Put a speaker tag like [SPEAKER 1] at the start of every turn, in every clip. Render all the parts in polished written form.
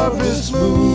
[SPEAKER 1] harvest moon.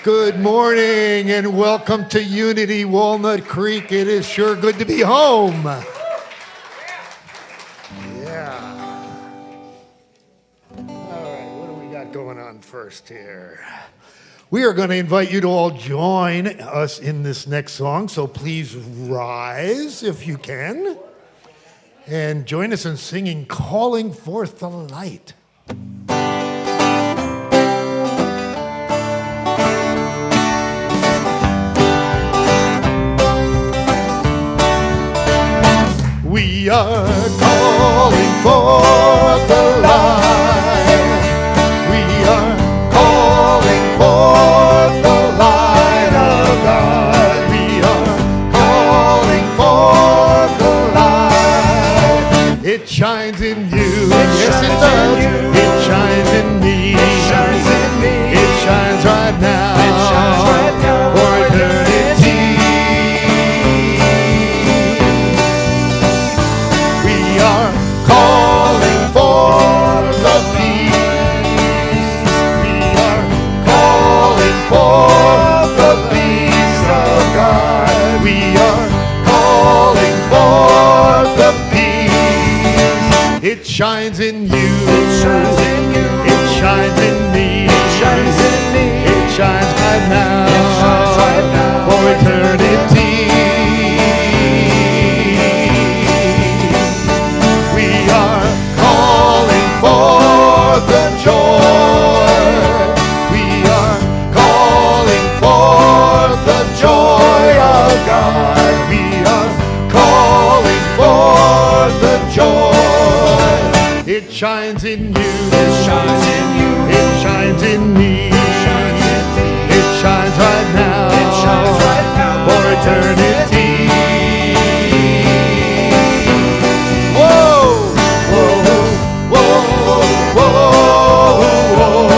[SPEAKER 2] Good morning and welcome to Unity Walnut Creek. It is sure good to be home. Yeah. All right, what do we got going on first here? We are going to invite you to all join us in this next song, so please rise if you can and join us in singing Calling Forth the Light. We are calling forth the light. We are calling forth the light of God. We are calling It shines in you. Yes, it does. It shines in me. It shines in me. It shines right now. It shines right now for eternity. We are calling for the peace. We are calling for the peace of God. We are calling for the peace. It shines in you. It shines in you. It shines in me. It shines in me. It shines right now. It shines right now for eternity. We are calling for the joy. We are calling for the joy of God. We are calling for the joy. It shines in you. It shines in you. It shines in me. It shines in me. It shines right now. It shines right now for eternity. Whoa, whoa, whoa, whoa, whoa, whoa, whoa.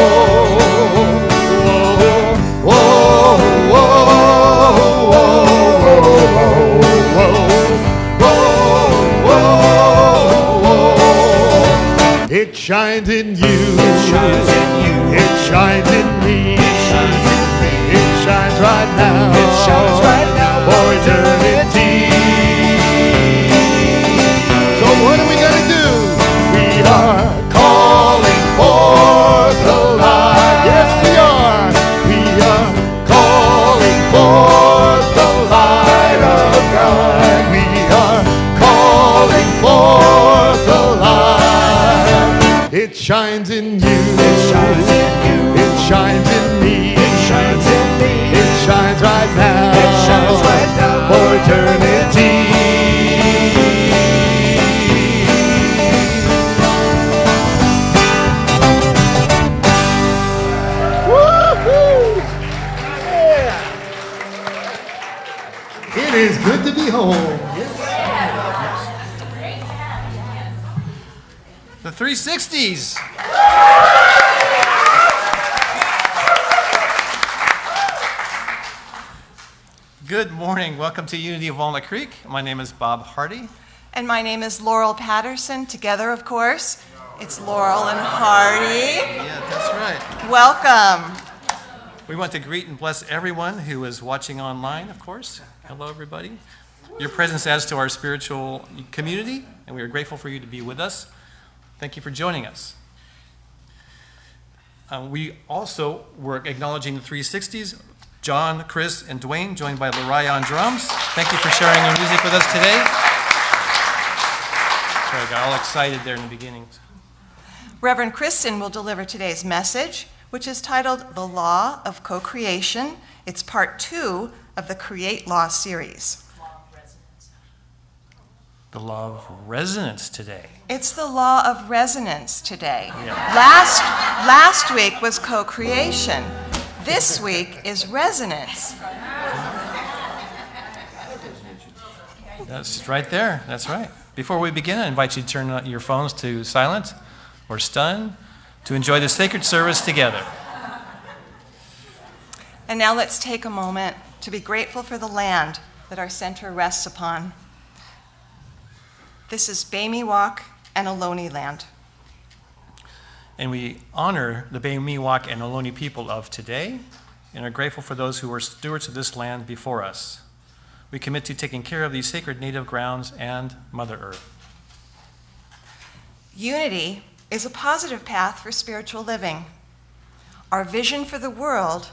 [SPEAKER 2] It shines in you. It shines in you. It shines in me. It shines in me. It shines right now. It shines right now for eternity. So what are we gonna do? We are calling for the light. Yes, we are. We are calling for the light of God. We are calling for the light. It shines in you. It shines in you. It shines in me. It shines in me. It shines right now. It shines right now for eternity. Woo-hoo! Yeah. It is good to be home.
[SPEAKER 1] The 360s. Good morning. Welcome to Unity of Walnut Creek. My name is Bob Hardy.
[SPEAKER 3] And my name is Laurel Patterson. Together, of course, it's Laurel and Hardy.
[SPEAKER 1] Yeah, that's right.
[SPEAKER 3] Welcome.
[SPEAKER 1] We want to greet and bless everyone who is watching online, of course. Hello, everybody. Your presence adds to our spiritual community, and we are grateful for you to be with us. Thank you for joining us. We also were acknowledging the 360s. John, Chris, and Dwayne, joined by Lariah on drums. Thank you for sharing your music with us today. Sorry, I got all excited there in the beginning.
[SPEAKER 3] Reverend Kristen will deliver today's message, which is titled The Law of Co-Creation. It's part 2 of the Create Law series.
[SPEAKER 1] The law of resonance today.
[SPEAKER 3] It's the law of resonance today.
[SPEAKER 1] Yeah.
[SPEAKER 3] Last week was co-creation. This week is resonance.
[SPEAKER 1] That's right there. That's right. Before we begin, I invite you to turn your phones to silent or stun to enjoy the sacred service together.
[SPEAKER 3] And now let's take a moment to be grateful for the land that our center rests upon. This is Bay-Miwok and Ohlone land.
[SPEAKER 1] And we honor the Bay-Miwok and Ohlone people of today and are grateful for those who were stewards of this land before us. We commit to taking care of these sacred native grounds and Mother Earth.
[SPEAKER 3] Unity is a positive path for spiritual living. Our vision for the world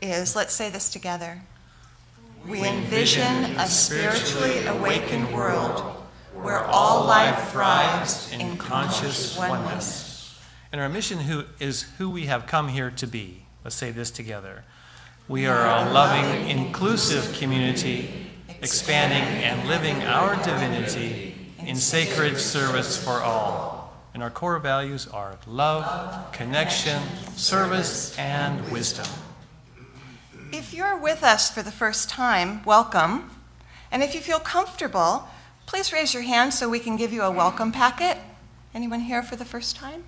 [SPEAKER 3] is, let's say this together. We envision a spiritually awakened world where all life thrives in conscious oneness.
[SPEAKER 1] And our mission is who we have come here to be. Let's say this together. We are a loving, inclusive community, expanding and living our divinity in sacred service for all. And our core values are love, connection, service, and wisdom.
[SPEAKER 3] If you're with us for the first time, welcome. And if you feel comfortable, Please raise your hand so we can give you a welcome packet. Anyone here for the first time?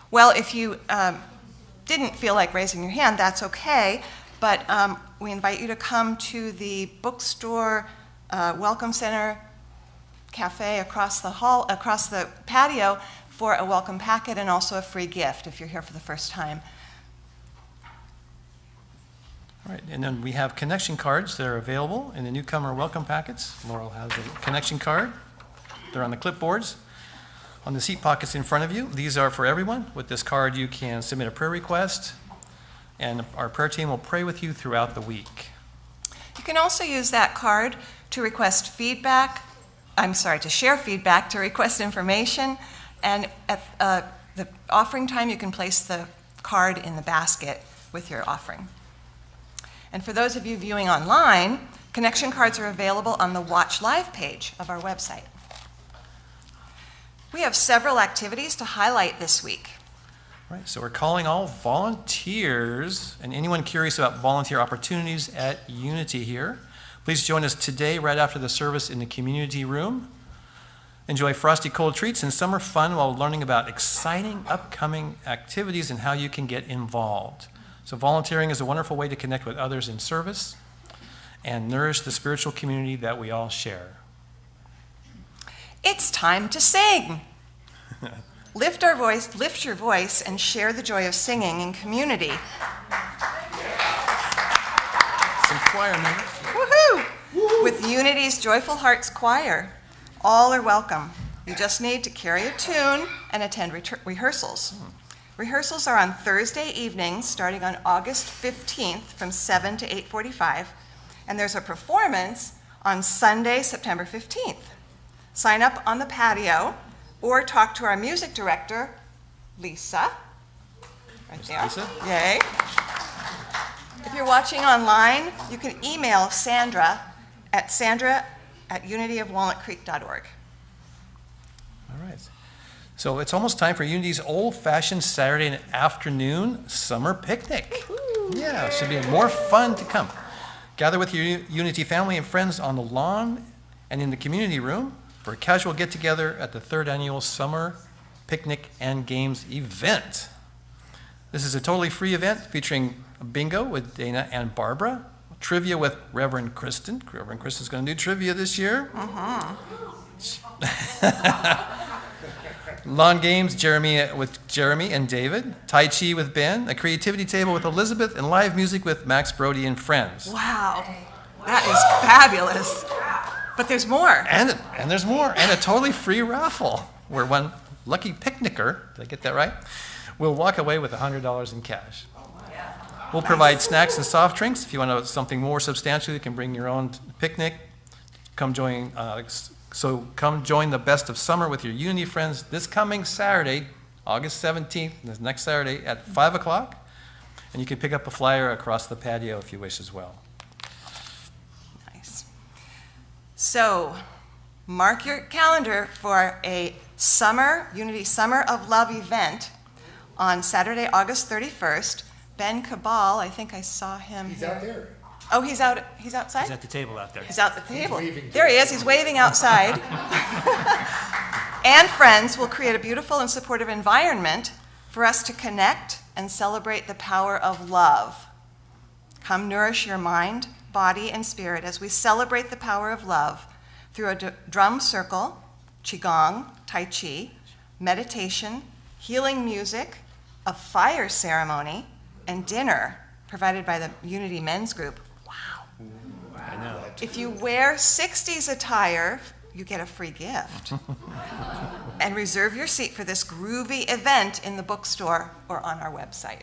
[SPEAKER 3] Well, if you didn't feel like raising your hand, that's okay, but we invite you to come to the bookstore, welcome center, cafe across the patio for a welcome packet and also a free gift if you're here for the first time.
[SPEAKER 1] All right, and then we have connection cards that are available in the newcomer welcome packets. Laurel has a connection card. They're on the clipboards, on the seat pockets in front of you. These are for everyone. With this card, you can submit a prayer request, and our prayer team will pray with you throughout the week.
[SPEAKER 3] You can also use that card to request feedback, to share feedback, to request information, and at the offering time, you can place the card in the basket with your offering. And for those of you viewing online, connection cards are available on the Watch Live page of our website. We have several activities to highlight this week.
[SPEAKER 1] Right, so we're calling all volunteers and anyone curious about volunteer opportunities at Unity here. Please join us today right after the service in the community room. Enjoy frosty cold treats and summer fun while learning about exciting upcoming activities and how you can get involved. So volunteering is a wonderful way to connect with others in service and nourish the spiritual community that we all share.
[SPEAKER 3] It's time to sing. Lift your voice, and share the joy of singing in community.
[SPEAKER 1] Some choir members.
[SPEAKER 3] Woohoo! With Unity's Joyful Hearts Choir. All are welcome. You just need to carry a tune and attend rehearsals. Rehearsals are on Thursday evenings starting on August 15th from 7 to 8:45, and there's a performance on Sunday, September 15th. Sign up on the patio or talk to our music director, Lisa. Right there.
[SPEAKER 1] Lisa.
[SPEAKER 3] Yay. If you're watching online, you can email Sandra at unityofwalnutcreek.org.
[SPEAKER 1] All right. So it's almost time for Unity's old-fashioned Saturday afternoon summer picnic. Yeah, it should be more fun to come. Gather with your Unity family and friends on the lawn and in the community room for a casual get-together at the 3rd annual Summer Picnic and Games event. This is a totally free event featuring a bingo with Dana and Barbara, trivia with Reverend Kristen. Reverend Kristen's going to do trivia this year. Lawn games, with Jeremy and David, Tai Chi with Ben, a creativity table with Elizabeth, and live music with Max Brody and friends.
[SPEAKER 3] Wow, that is fabulous. But there's more.
[SPEAKER 1] And there's more. And a totally free raffle where one lucky picnicker, did I get that right, will walk away with $100 in cash. We'll provide snacks and soft drinks. If you want something more substantial, you can bring your own picnic. Come join the best of summer with your Unity friends this coming Saturday, August 17th, this next Saturday at 5 o'clock. And you can pick up a flyer across the patio if you wish as well.
[SPEAKER 3] Nice. So, mark your calendar for a Unity Summer of Love event on Saturday, August 31st. Ben Cabal, I think I saw him.
[SPEAKER 2] He's out there.
[SPEAKER 3] Oh, he's outside?
[SPEAKER 1] He's at the table out there.
[SPEAKER 3] He's out at the table.
[SPEAKER 2] waving.
[SPEAKER 3] There he is. He's waving outside. And friends will create a beautiful and supportive environment for us to connect and celebrate the power of love. Come nourish your mind, body, and spirit as we celebrate the power of love through a drum circle, qigong, tai chi, meditation, healing music, a fire ceremony, and dinner provided by the Unity Men's Group.
[SPEAKER 1] I know.
[SPEAKER 3] If you wear 60s attire, you get a free gift. And reserve your seat for this groovy event in the bookstore or on our website.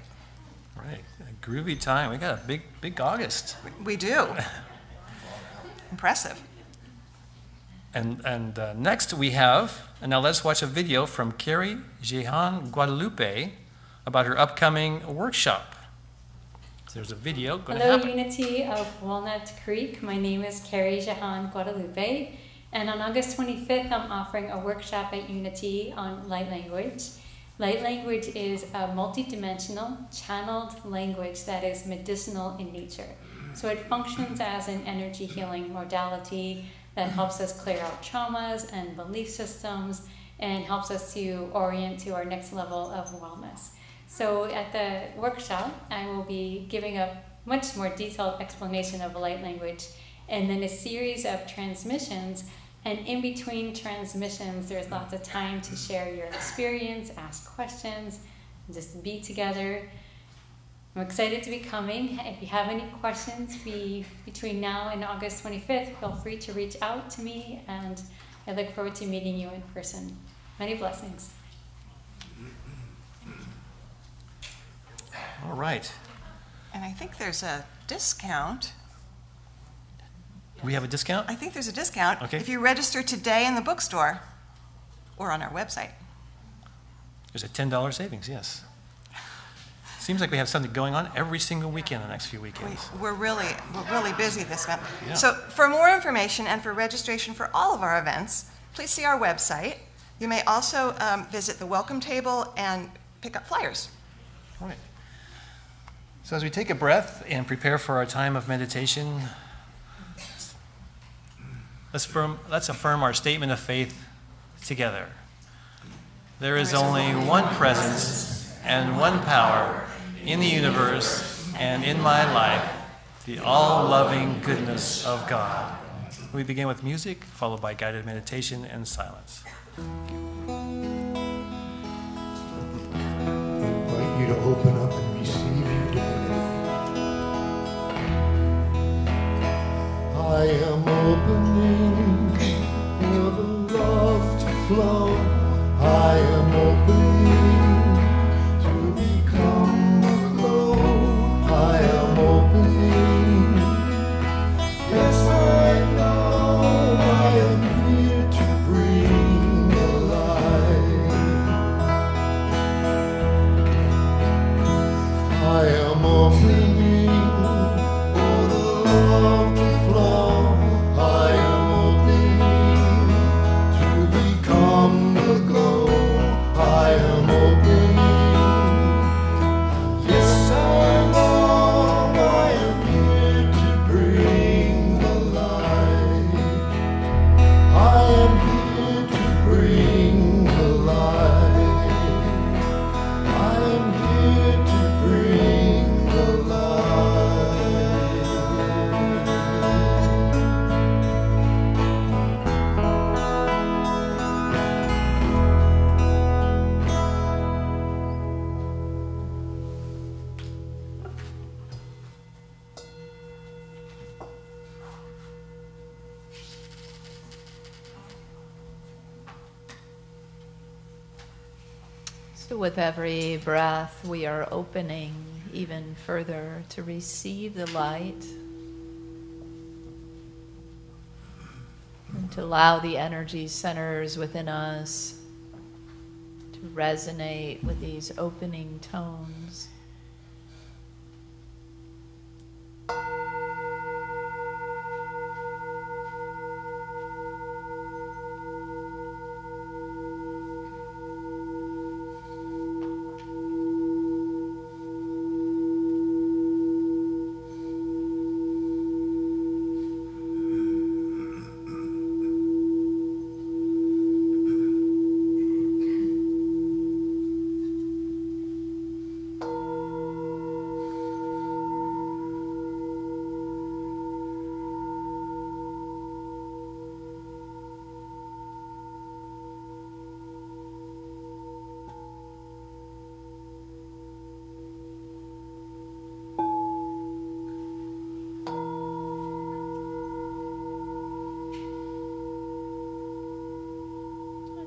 [SPEAKER 1] Right, a groovy time. We got a big August.
[SPEAKER 3] We do. Impressive.
[SPEAKER 1] And next we have, and now let's watch a video from Carrie Jehan Guadalupe about her upcoming workshop. There's a video going to
[SPEAKER 4] Hello,
[SPEAKER 1] happen.
[SPEAKER 4] Unity of Walnut Creek. My name is Carrie Jehan Guadalupe, and on August 25th, I'm offering a workshop at Unity on light language. Light language is a multidimensional, channeled language that is medicinal in nature. So it functions as an energy healing modality that helps us clear out traumas and belief systems and helps us to orient to our next level of wellness. So at the workshop, I will be giving a much more detailed explanation of light language and then a series of transmissions. And in between transmissions, there's lots of time to share your experience, ask questions, and just be together. I'm excited to be coming. If you have any questions between now and August 25th, feel free to reach out to me, and I look forward to meeting you in person. Many blessings.
[SPEAKER 1] All right.
[SPEAKER 3] And I think there's a discount.
[SPEAKER 1] We have a discount?
[SPEAKER 3] I think there's a discount
[SPEAKER 1] Okay.
[SPEAKER 3] if you register today in the bookstore or on our website.
[SPEAKER 1] There's a $10 savings, yes. Seems like we have something going on every single weekend the next few weekends.
[SPEAKER 3] We're really busy this month.
[SPEAKER 1] Yeah.
[SPEAKER 3] So for more information and for registration for all of our events, please see our website. You may also visit the welcome table and pick up flyers.
[SPEAKER 1] All right. So as we take a breath and prepare for our time of meditation, let's affirm our statement of faith together. There is only one presence and one power in the universe and in my life, the all-loving goodness of God. We begin with music, followed by guided meditation and silence.
[SPEAKER 2] I invite you to open up and receive your divinity. I am opening for the love to flow. I am opening to become a glow. I am opening. Yes, I know I am here to bring the light. I am opening for the love to flow. I am opening to become the glow. I am opening. Yes, I know I am here to bring the light. I am here to bring the light. I am here to bring the light.
[SPEAKER 5] So with every breath, we are opening even further to receive the light and to allow the energy centers within us to resonate with these opening tones.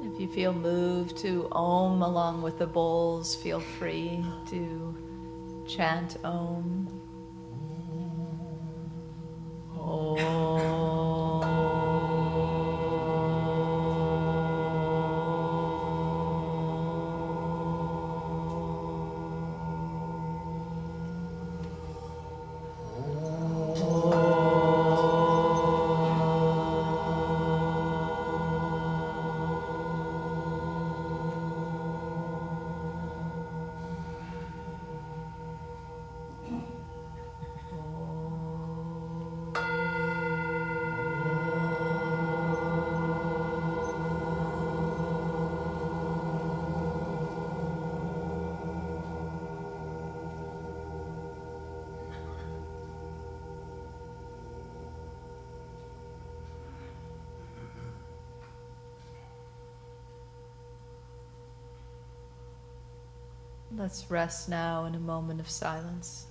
[SPEAKER 5] If you feel moved to Om along with the bowls, feel free to chant Om. Let's rest now in a moment of silence.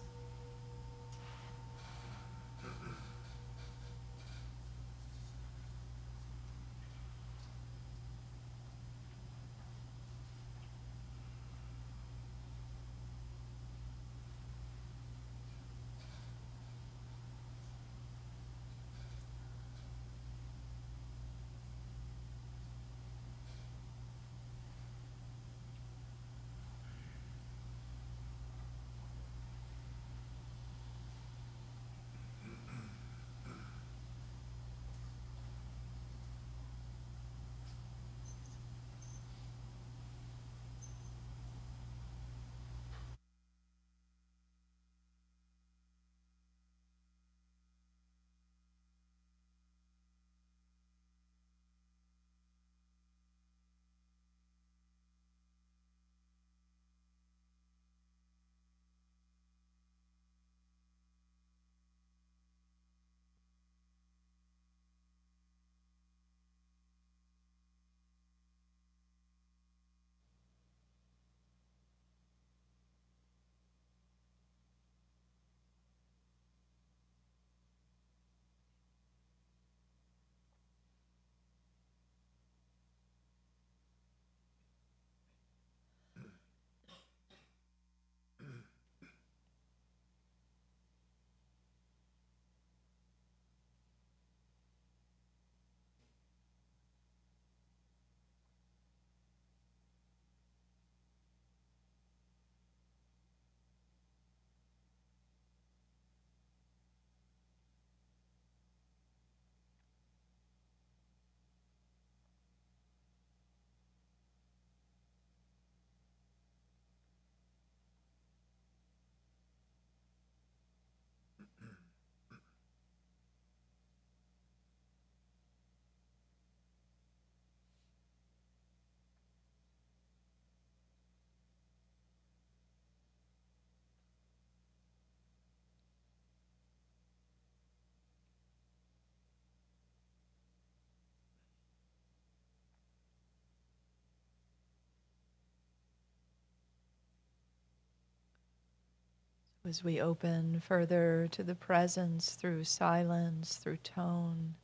[SPEAKER 5] As we open further to the presence through silence, through tone,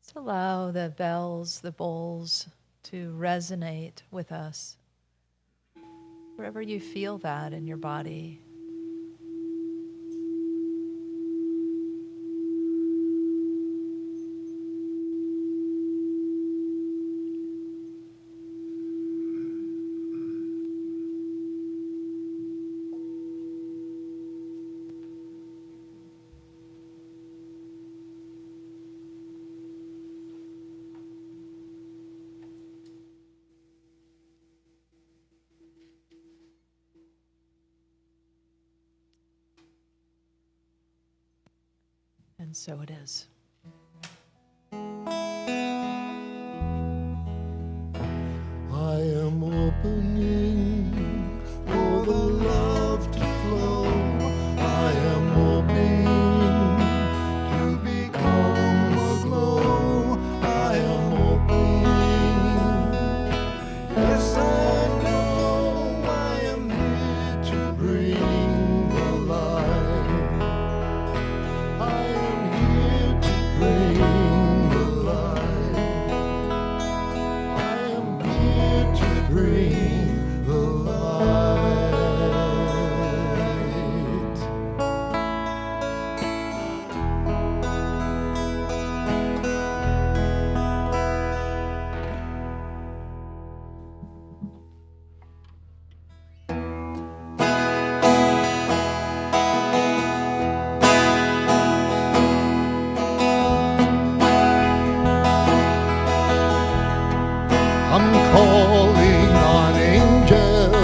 [SPEAKER 5] let's allow the bells, the bowls to resonate with us. Wherever you feel that in your body. And so it is.
[SPEAKER 2] I am opening for the love to flow. I am opening to become a glow. I am opening. Yes, I know I am here to bring the light. I am here to bring the light. I am here to bring the light. I'm calling on angels.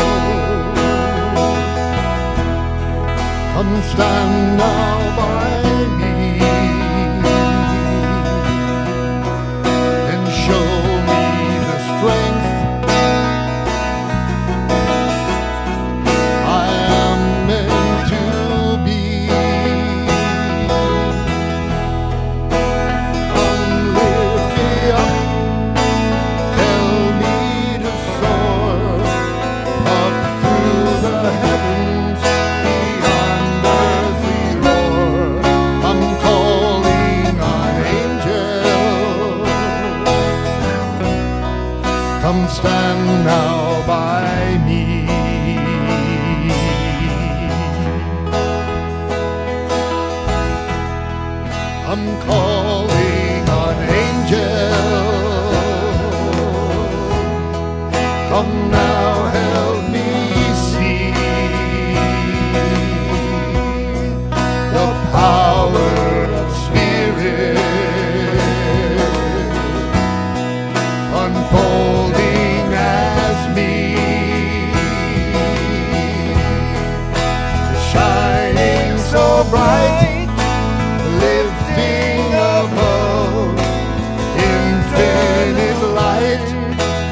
[SPEAKER 2] Come stand now by me and show me the strength I am meant to be. Come lift me up. Tell me to soar up through calling on angels. Come now, help me see the power of Spirit unfolding as me, shining so bright, lifting above, infinite light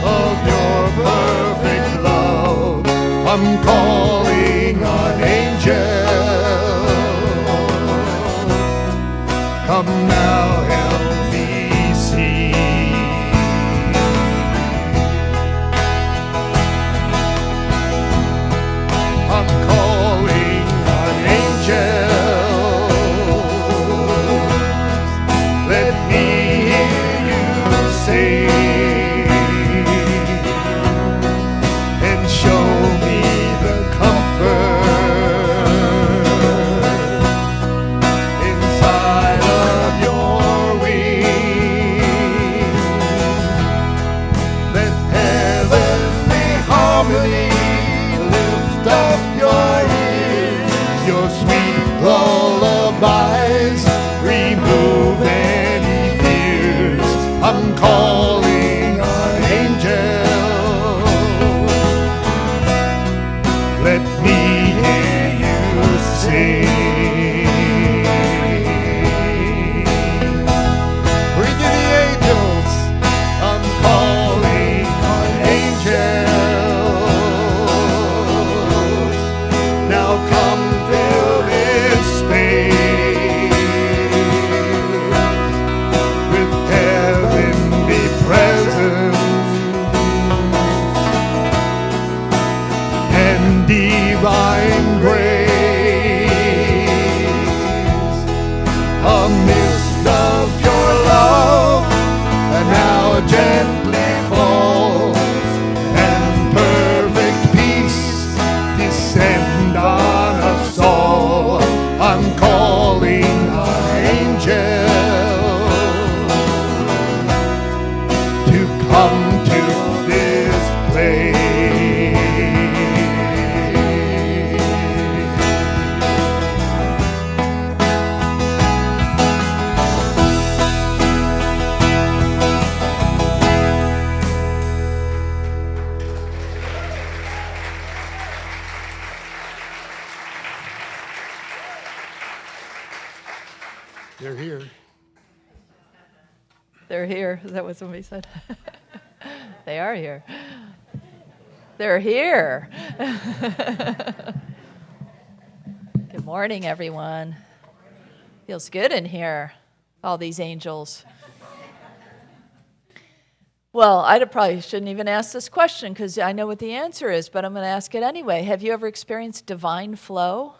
[SPEAKER 2] of your perfect love. I'm calling on angels. Come now, help me see. I'm calling on angels. Let me hear you say and show me the comfort inside of your wings. Let heavenly harmony lift up your ears, your sweet lullabies remove any fears. I'm calling on angels. Let me hear you sing. Bring in the angels. I'm calling on angels. Now come fill this space with heavenly presence and divine grace. A mist of your love and now gently falls, and perfect peace descend on us all. I'm calling on angels to come to this place. They're here.
[SPEAKER 5] They're here. Is that what somebody said? They are here. They're here. Good morning, everyone. Feels good in here, all these angels. Well, I probably shouldn't even ask this question because I know what the answer is, but I'm going to ask it anyway. Have you ever experienced divine flow?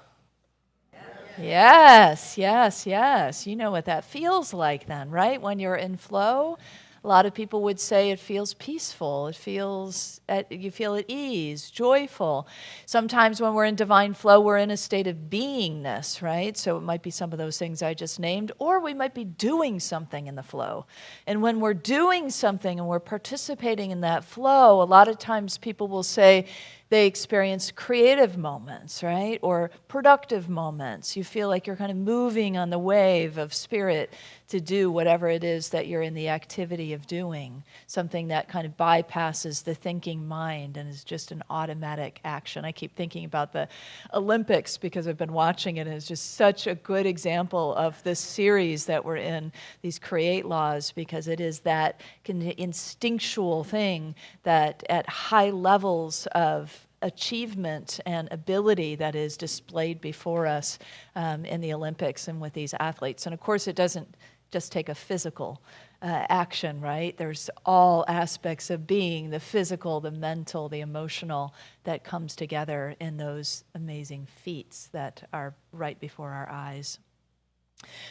[SPEAKER 5] Yes, yes, yes. You know what that feels like then, right? When you're in flow, a lot of people would say it feels peaceful. You feel at ease, joyful. Sometimes when we're in divine flow, we're in a state of beingness, right? So it might be some of those things I just named, or we might be doing something in the flow. And when we're doing something and we're participating in that flow, a lot of times people will say, they experience creative moments, right? Or productive moments. You feel like you're kind of moving on the wave of spirit to do whatever it is that you're in the activity of doing. Something that kind of bypasses the thinking mind and is just an automatic action. I keep thinking about the Olympics because I've been watching it, and it's just such a good example of this series that we're in, these create laws, because it is that kind of instinctual thing that at high levels of achievement and ability that is displayed before us in the Olympics and with these athletes. And of course, it doesn't just take a physical action, right? There's all aspects of being, the physical, the mental, the emotional, that comes together in those amazing feats that are right before our eyes.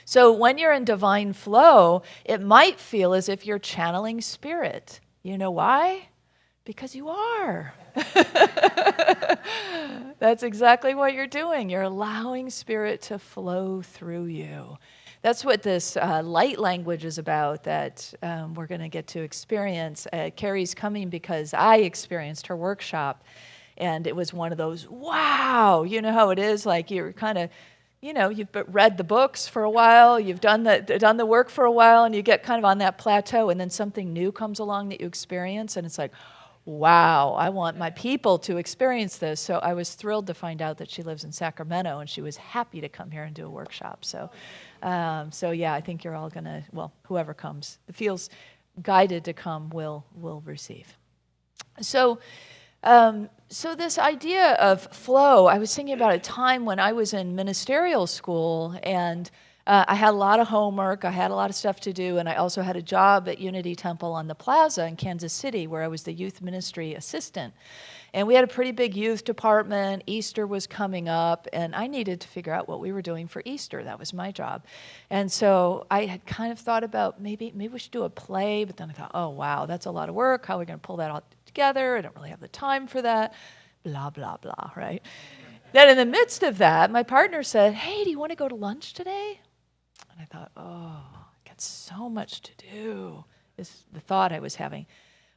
[SPEAKER 5] So when you're in divine flow, it might feel as if you're channeling spirit. You know why? Because you are. That's exactly what you're doing. You're allowing spirit to flow through you. That's what this light language is about that we're going to get to experience. Carrie's coming because I experienced her workshop, and it was one of those, wow, you know how it is, like you're kind of, you've read the books for a while, you've done the work for a while, and you get kind of on that plateau, and then something new comes along that you experience, and it's like, wow, I want my people to experience this. So I was thrilled to find out that she lives in Sacramento, and she was happy to come here and do a workshop. So yeah, I think you're all going to, well, whoever comes, feels guided to come will receive. So this idea of flow, I was thinking about a time when I was in ministerial school, and I had a lot of homework, I had a lot of stuff to do, and I also had a job at Unity Temple on the Plaza in Kansas City where I was the youth ministry assistant. And we had a pretty big youth department. Easter was coming up, and I needed to figure out what we were doing for Easter. That was my job. And so I had kind of thought about maybe we should do a play, but then I thought, oh, wow, that's a lot of work. How are we going to pull that all together? I don't really have the time for that. Blah, blah, blah, right? Then in the midst of that, my partner said, hey, do you want to go to lunch today? And I thought, oh, I got so much to do, is the thought I was having.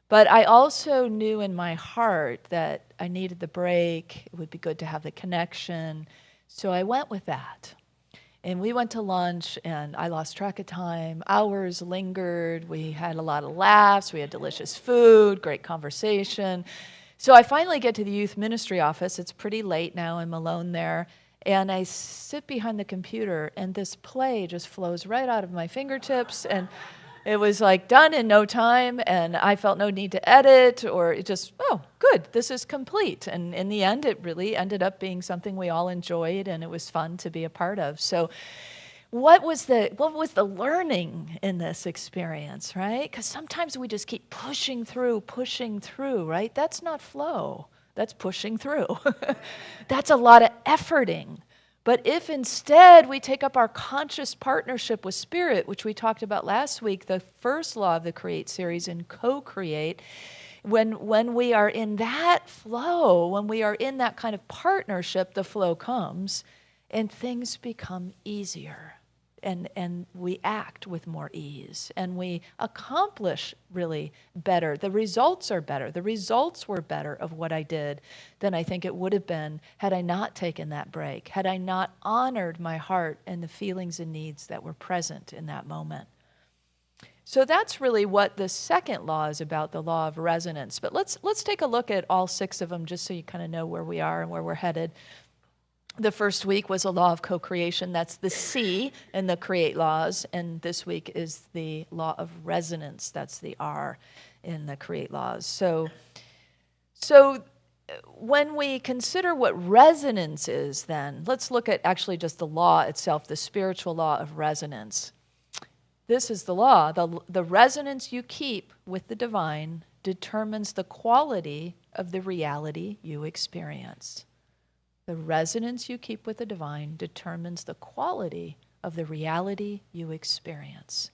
[SPEAKER 5] But I also knew in my heart that I needed the break. It would be good to have the connection. So I went with that. And we went to lunch, and I lost track of time. Hours lingered. We had a lot of laughs. We had delicious food, great conversation. So I finally get to the youth ministry office. It's pretty late now. I'm alone there. And I sit behind the computer, and this play just flows right out of my fingertips. And it was like done in no time, and I felt no need to edit, or it just, oh, good, this is complete. And in the end, it really ended up being something we all enjoyed, and it was fun to be a part of. So what was the learning in this experience, right? Because sometimes we just keep pushing through, right? That's not flow. That's pushing through. That's a lot of efforting. But if instead we take up our conscious partnership with Spirit, which we talked about last week, the first law of the Create series, and co-create, when we are in that flow, when we are in that kind of partnership, the flow comes and things become easier. And we act with more ease, and we accomplish really better. The results are better. The results were better of what I did than I think it would have been had I not taken that break, had I not honored my heart and the feelings and needs that were present in that moment. So that's really what the second law is about, the law of resonance. But let's take a look at all 6 of them just so you kind of know where we are and where we're headed. The first week was a law of co-creation. That's the C in the create laws. And this week is the law of resonance. That's the R in the create laws. So when we consider what resonance is, then let's look at actually just the law itself, the spiritual law of resonance. This is the law. The resonance you keep with the divine determines the quality of the reality you experience. The resonance you keep with the divine determines the quality of the reality you experience.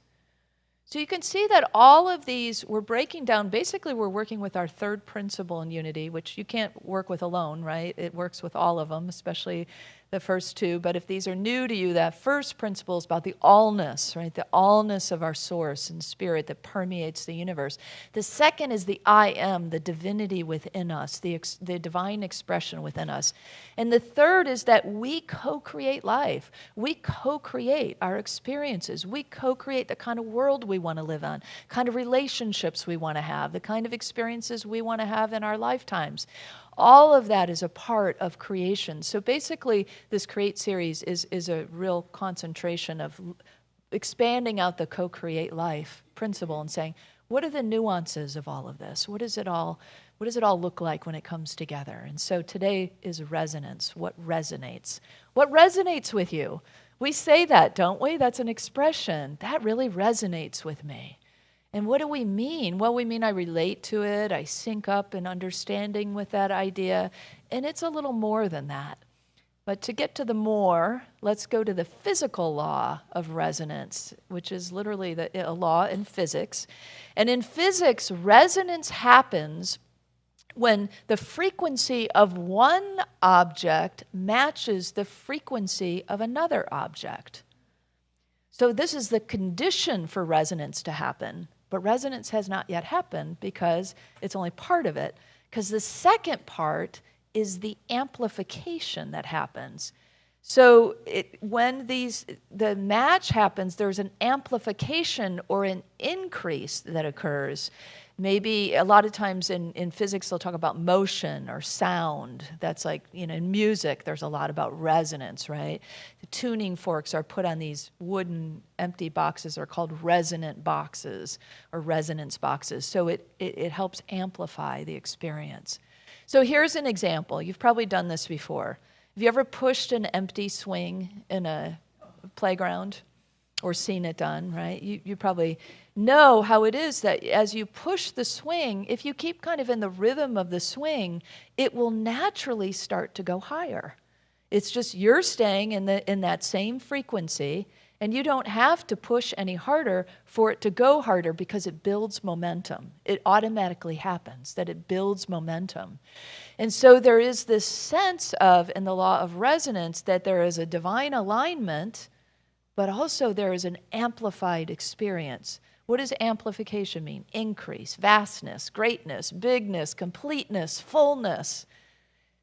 [SPEAKER 5] So you can see that all of these we're breaking down. Basically, we're working with our third principle in unity, which you can't work with alone, right? It works with all of them, especially the first 2. But if these are new to you, that first principle is about the allness, right? The allness of our source and spirit that permeates the universe. The second is the I am, the divinity within us, the divine expression within us. And the third is that we co-create life. We co-create our experiences. We co-create the kind of world we want to live on, kind of relationships we want to have, the kind of experiences we want to have in our lifetimes. All of that is a part of creation. So basically, this Create series is a real concentration of expanding out the co-create life principle and saying, what are the nuances of all of this? What does it all look like when it comes together? And so today is resonance. What resonates? What resonates with you? We say that, don't we? That's an expression. That really resonates with me. And what do we mean? Well, we mean I relate to it, I sync up in understanding with that idea, and it's a little more than that. But to get to the more, let's go to the physical law of resonance, which is literally a law in physics. And in physics, resonance happens when the frequency of one object matches the frequency of another object. So this is the condition for resonance to happen. But resonance has not yet happened because it's only part of it. Because the second part is the amplification that happens. So when the match happens, there's an amplification or an increase that occurs. Maybe a lot of times in physics, they'll talk about motion or sound. That's like, in music, there's a lot about resonance, right? The tuning forks are put on these wooden empty boxes are called resonant boxes or resonance boxes. So it helps amplify the experience. So here's an example. You've probably done this before. Have you ever pushed an empty swing in a playground or seen it done, right? You probably know how it is that as you push the swing, if you keep kind of in the rhythm of the swing, it will naturally start to go higher. It's just you're staying in that same frequency, and you don't have to push any harder for it to go harder because it builds momentum. It automatically happens that it builds momentum. And so there is this sense of, in the law of resonance, that there is a divine alignment, but also there is an amplified experience. What does amplification mean? Increase, vastness, greatness, bigness, completeness, fullness.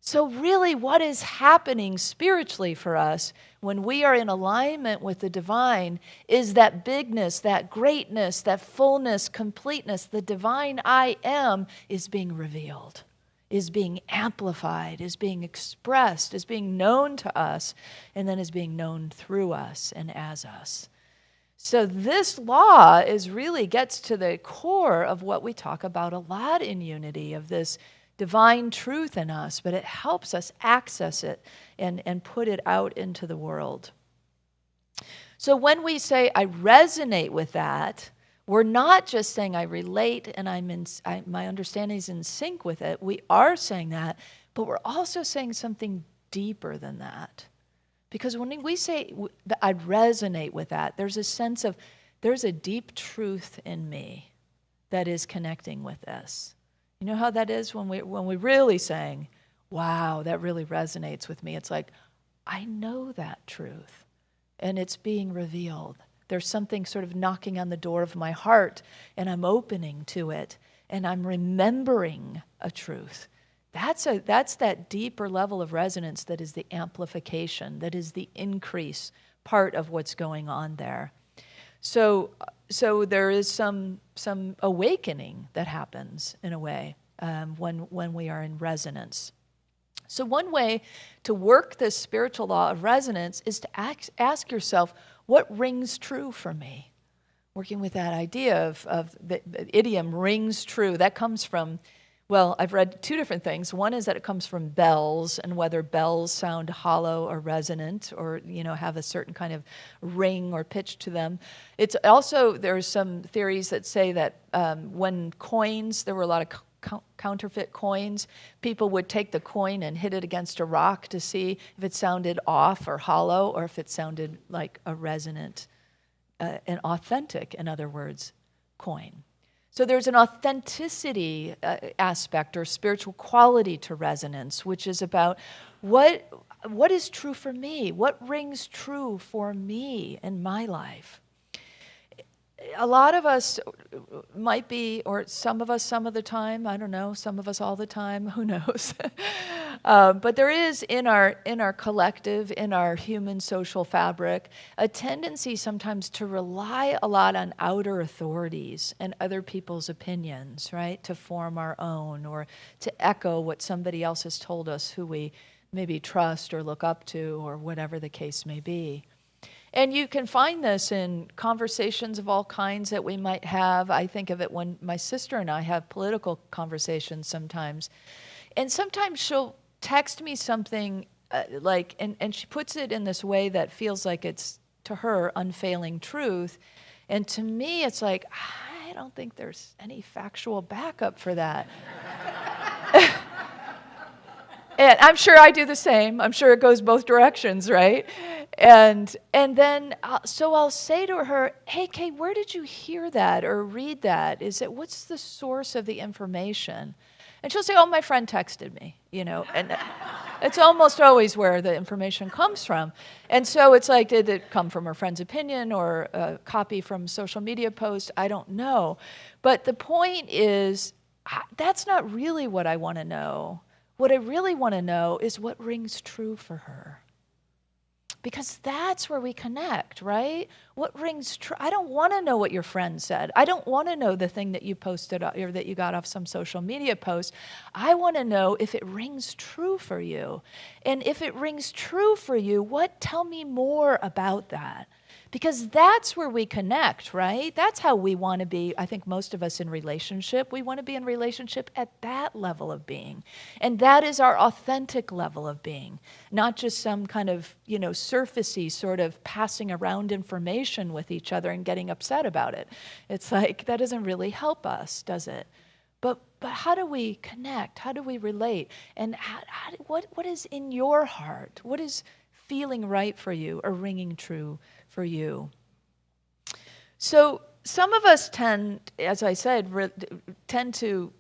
[SPEAKER 5] So really what is happening spiritually for us when we are in alignment with the divine is that bigness, that greatness, that fullness, completeness, the divine I am is being revealed, is being amplified, is being expressed, is being known to us, and then is being known through us and as us. So this law really gets to the core of what we talk about a lot in Unity, of this divine truth in us, but it helps us access it and put it out into the world. So when we say, I resonate with that, we're not just saying I relate and my understanding is in sync with it. We are saying that, but we're also saying something deeper than that. Because when we say that I resonate with that, there's a sense of there's a deep truth in me that is connecting with this. You know how that is when we really saying, wow, that really resonates with me. It's like, I know that truth, and it's being revealed. There's something sort of knocking on the door of my heart, and I'm opening to it, and I'm remembering a truth. That's that deeper level of resonance that is the amplification, that is the increase part of what's going on there. So there is some awakening that happens in a way when we are in resonance. So one way to work this spiritual law of resonance is to ask yourself, what rings true for me? Working with that idea of the idiom rings true, that comes from, well, I've read two different things. One is that it comes from bells, and whether bells sound hollow or resonant or, have a certain kind of ring or pitch to them. It's also, there's some theories that say that when coins, there were a lot of counterfeit coins, people would take the coin and hit it against a rock to see if it sounded off or hollow or if it sounded like a resonant, an authentic, in other words, coin. So there's an authenticity aspect or spiritual quality to resonance, which is about what is true for me? What rings true for me in my life? A lot of us might be, or some of us some of the time, I don't know, some of us all the time, who knows? But there is in our collective, in our human social fabric, a tendency sometimes to rely a lot on outer authorities and other people's opinions, right? To form our own or to echo what somebody else has told us who we maybe trust or look up to or whatever the case may be. And you can find this in conversations of all kinds that we might have. I think of it when my sister and I have political conversations sometimes. And sometimes she'll text me something and she puts it in this way that feels like it's, to her, unfailing truth. And to me, it's like, I don't think there's any factual backup for that. And I'm sure I do the same. I'm sure it goes both directions, right? And then, so I'll say to her, hey, Kay, where did you hear that or read that? What's the source of the information? And she'll say, oh, my friend texted me, and It's almost always where the information comes from. And so it's like, did it come from her friend's opinion or a copy from a social media post? I don't know. But the point is, that's not really what I want to know. What I really want to know is what rings true for her. Because that's where we connect, right? What rings true? I don't want to know what your friend said. I don't want to know the thing that you posted or that you got off some social media post. I want to know if it rings true for you. And if it rings true for you, tell me more about that. Because that's where we connect, right? That's how we want to be, I think most of us in relationship. We want to be in relationship at that level of being. And that is our authentic level of being. Not just some kind of, surfacey sort of passing around information with each other and getting upset about it. It's like, that doesn't really help us, does it? But how do we connect? How do we relate? And what is in your heart? What is feeling right for you or ringing true for you? So some of us tend, as I said, tend to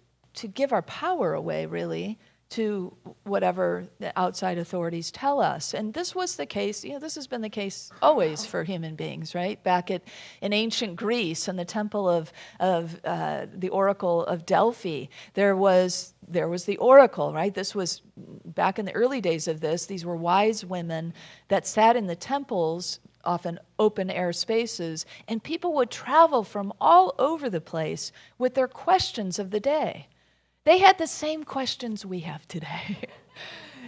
[SPEAKER 5] give our power away, really, to whatever the outside authorities tell us. And this was the case, this has been the case always for human beings, right? Back in ancient Greece, in the temple of the Oracle of Delphi, there was the oracle, right? This was back in the early days of this. These were wise women that sat in the temples, often open air spaces, and people would travel from all over the place with their questions of the day. They had the same questions we have today.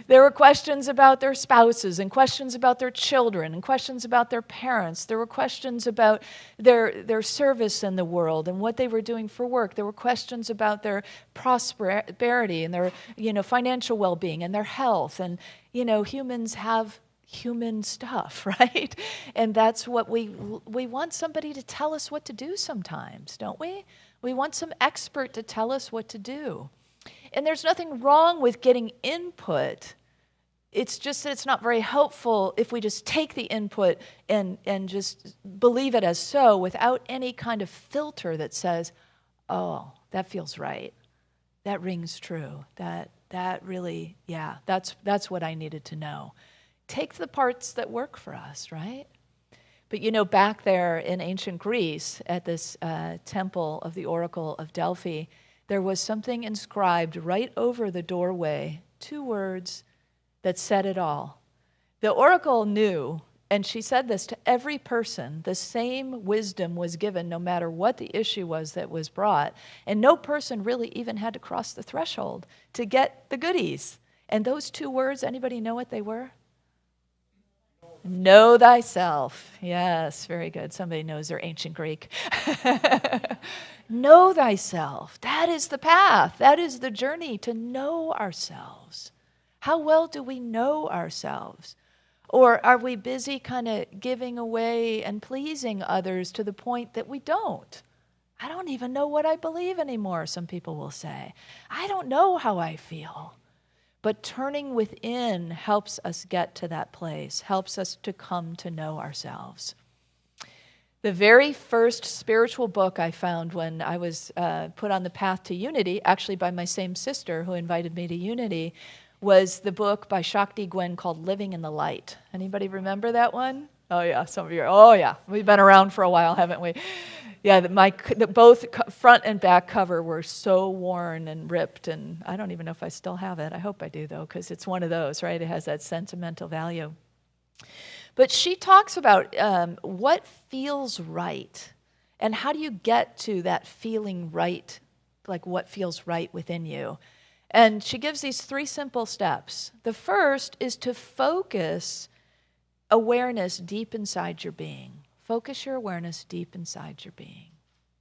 [SPEAKER 5] There were questions about their spouses and questions about their children and questions about their parents. There were questions about their service in the world and what they were doing for work. There were questions about their prosperity and their financial well-being and their health. And humans have human stuff, right? And that's what we want somebody to tell us what to do sometimes, don't we? We want some expert to tell us what to do. And there's nothing wrong with getting input. It's just that it's not very helpful if we just take the input and just believe it as so without any kind of filter that says, oh, that feels right. That rings true. That really, that's what I needed to know. Take the parts that work for us, right? But back there in ancient Greece at this temple of the Oracle of Delphi, there was something inscribed right over the doorway, 2 words that said it all. The oracle knew, and she said this to every person, the same wisdom was given no matter what the issue was that was brought, and no person really even had to cross the threshold to get the goodies. And those 2 words, anybody know what they were? Know thyself. Yes, very good. Somebody knows their ancient Greek. Know thyself. That is the path. That is the journey to know ourselves. How well do we know ourselves? Or are we busy kind of giving away and pleasing others to the point that we don't? I don't even know what I believe anymore, some people will say. I don't know how I feel. But turning within helps us get to that place, helps us to come to know ourselves. The very first spiritual book I found when I was put on the path to Unity, actually by my same sister who invited me to Unity, was the book by Shakti Gwen called Living in the Light. Anybody remember that one? Oh yeah, some of you are. Oh yeah, we've been around for a while, haven't we? Yeah, both front and back cover were so worn and ripped, and I don't even know if I still have it. I hope I do, though, because it's one of those, right? It has that sentimental value. But she talks about what feels right, and how do you get to that feeling right, like what feels right within you. And she gives these 3 simple steps. The first is to focus awareness deep inside your being. Focus your awareness deep inside your being.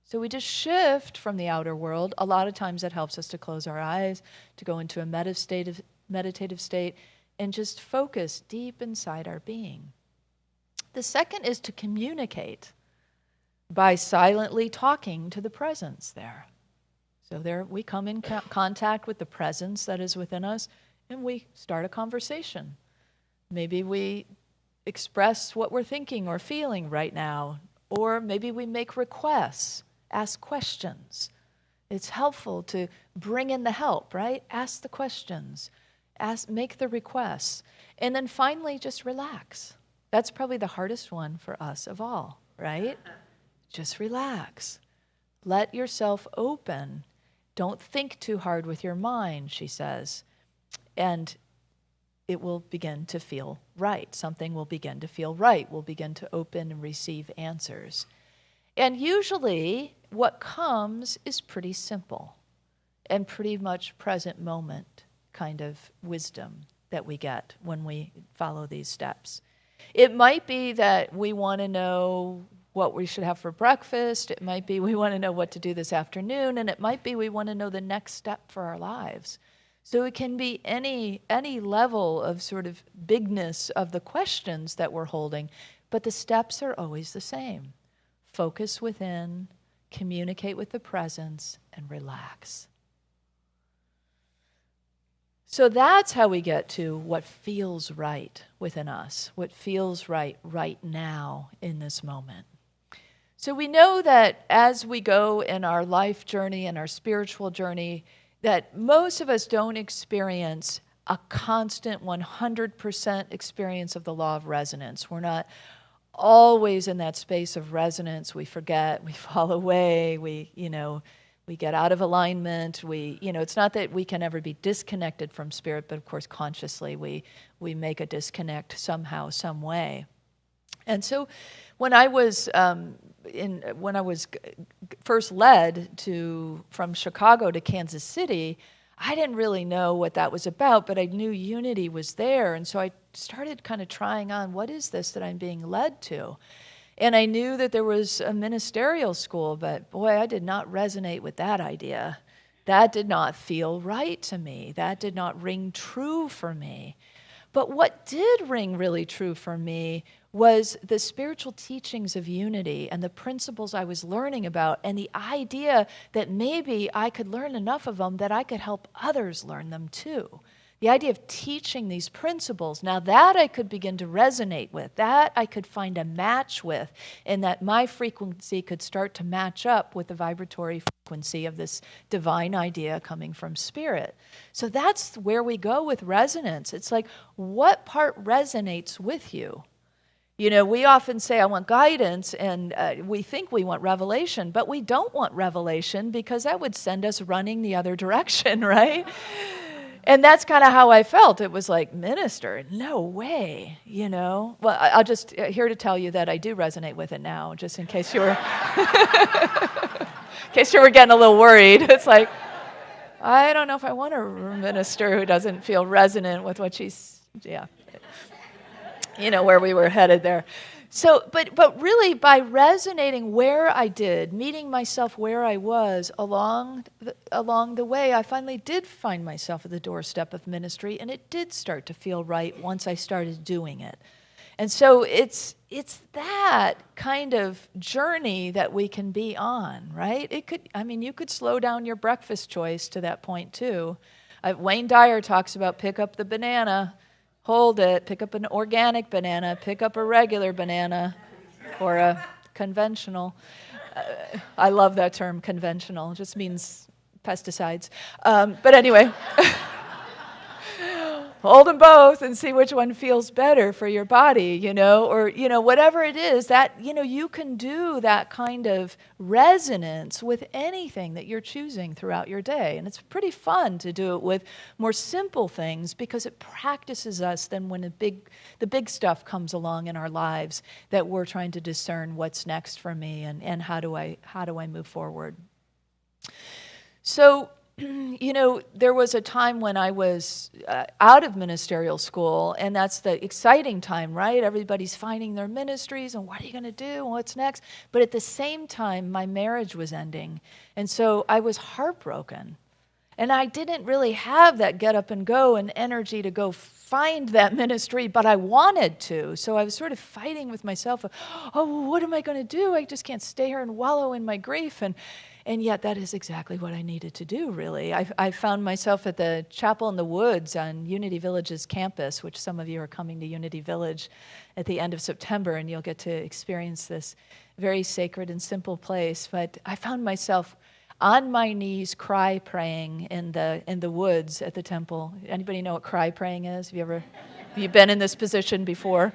[SPEAKER 5] So we just shift from the outer world. A lot of times that helps us to close our eyes, to go into a meditative state, and just focus deep inside our being. The second is to communicate by silently talking to the presence there. So there we come in contact with the presence that is within us, and we start a conversation. Maybe we express what we're thinking or feeling right now, or maybe we make requests, ask questions. It's helpful to bring in the help, right? Ask the questions. make the requests. And then finally, just relax. That's probably the hardest one for us of all, right? Just relax. Let yourself open. Don't think too hard with your mind, she says. And it will begin to feel right. Something will begin to feel right. We'll begin to open and receive answers. And usually, what comes is pretty simple and pretty much present moment kind of wisdom that we get when we follow these steps. It might be that we want to know what we should have for breakfast. It might be we want to know what to do this afternoon. And it might be we want to know the next step for our lives. So it can be any level of sort of bigness of the questions that we're holding. But the steps are always the same. Focus within, communicate with the presence, and relax. So that's how we get to what feels right within us, what feels right now in this moment. So we know that as we go in our life journey and our spiritual journey, that most of us don't experience a constant 100% experience of the law of resonance. We're not always in that space of resonance. We forget, we fall away, we get out of alignment. It's not that we can ever be disconnected from spirit, but of course consciously we make a disconnect somehow, some way. And so when I was first led from Chicago to Kansas City, I didn't really know what that was about, but I knew Unity was there. And so I started kind of trying on, what is this that I'm being led to? And I knew that there was a ministerial school, but boy, I did not resonate with that idea. That did not feel right to me. That did not ring true for me. But what did ring really true for me was the spiritual teachings of Unity and the principles I was learning about, and the idea that maybe I could learn enough of them that I could help others learn them too. The idea of teaching these principles, now that I could begin to resonate with, that I could find a match with, and that my frequency could start to match up with the vibratory frequency of this divine idea coming from spirit. So that's where we go with resonance. It's like, what part resonates with you? We often say, I want guidance, and we think we want revelation, but we don't want revelation because that would send us running the other direction, right? And that's kind of how I felt. It was like, minister, no way, Well, I'll just here to tell you that I do resonate with it now, just in case you were, getting a little worried. It's like, I don't know if I want a minister who doesn't feel resonant with what she's, where we were headed there. So, but really, by resonating where I did, meeting myself where I was along the way, I finally did find myself at the doorstep of ministry, and it did start to feel right once I started doing it. And so it's that kind of journey that we can be on, right? You could slow down your breakfast choice to that point too. Wayne Dyer talks about pick up the banana. Hold it, pick up an organic banana, pick up a regular banana, or a conventional. I love that term, conventional. It just means pesticides. But anyway, hold them both and see which one feels better for your body, or, whatever it is that, you can do that kind of resonance with anything that you're choosing throughout your day. And it's pretty fun to do it with more simple things because it practices us then when the big stuff comes along in our lives that we're trying to discern what's next for me and how do I move forward. So, there was a time when I was out of ministerial school, and that's the exciting time, right? Everybody's finding their ministries, and what are you going to do, and what's next? But at the same time, my marriage was ending, and so I was heartbroken. And I didn't really have that get up and go and energy to go find that ministry, but I wanted to. So I was sort of fighting with myself, what am I going to do? I just can't stay here and wallow in my grief. And yet that is exactly what I needed to do, really. I found myself at the Chapel in the Woods on Unity Village's campus, which some of you are coming to Unity Village at the end of September, and you'll get to experience this very sacred and simple place. But I found myself on my knees, cry praying in the woods at the temple. Anybody know what cry praying is? Have you been in this position before?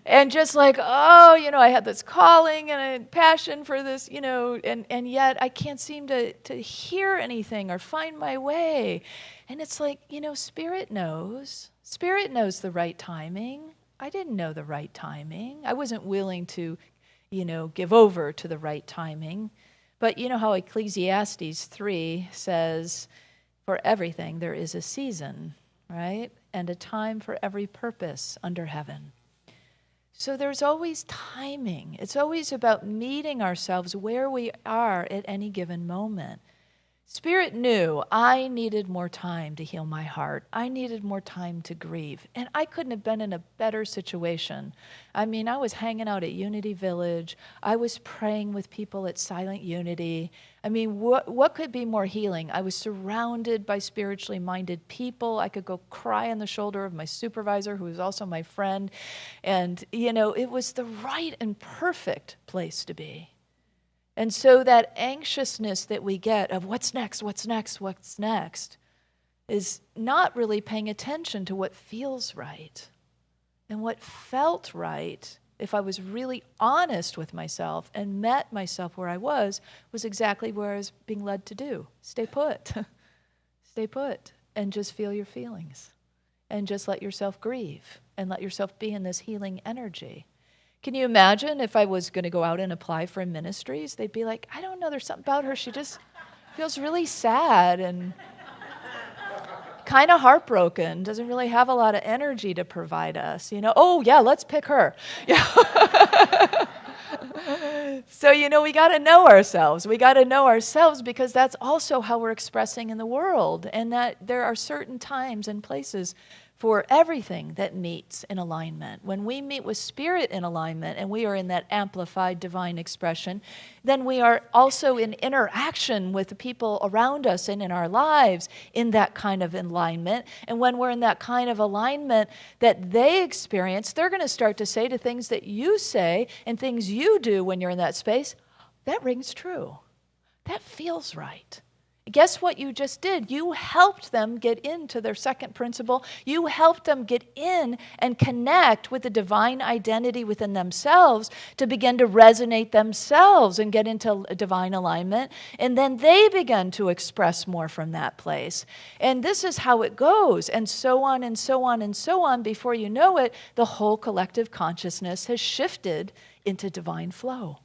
[SPEAKER 5] And just like, oh, I had this calling and a passion for this, and yet I can't seem to hear anything or find my way. And it's like, Spirit knows. Spirit knows the right timing. I didn't know the right timing. I wasn't willing to, give over to the right timing. But you know how Ecclesiastes 3 says, for everything there is a season, right? And a time for every purpose under heaven. So there's always timing. It's always about meeting ourselves where we are at any given moment. Spirit knew I needed more time to heal my heart. I needed more time to grieve. And I couldn't have been in a better situation. I was hanging out at Unity Village. I was praying with people at Silent Unity. What could be more healing? I was surrounded by spiritually minded people. I could go cry on the shoulder of my supervisor, who was also my friend. And, it was the right and perfect place to be. And so that anxiousness that we get of what's next is not really paying attention to what feels right. And what felt right, if I was really honest with myself and met myself where I was exactly where I was being led to do. Stay put. Stay put and just feel your feelings. And just let yourself grieve and let yourself be in this healing energy. Can you imagine if I was going to go out and apply for ministries? They'd be like, I don't know, there's something about her. She just feels really sad and kind of heartbroken, doesn't really have a lot of energy to provide us. Oh, yeah, let's pick her. Yeah. So, we got to know ourselves. We got to know ourselves because that's also how we're expressing in the world, and that there are certain times and places for everything that meets in alignment. When we meet with Spirit in alignment and we are in that amplified divine expression, then we are also in interaction with the people around us and in our lives in that kind of alignment. And when we're in that kind of alignment that they experience, they're going to start to say to things that you say and things you do when you're in that space, that rings true. That feels right. Guess what you just did? You helped them get into their second principle. You helped them get in and connect with the divine identity within themselves to begin to resonate themselves and get into a divine alignment. And then they begin to express more from that place. And this is how it goes. And so on and so on and so on. Before you know it, the whole collective consciousness has shifted into divine flow.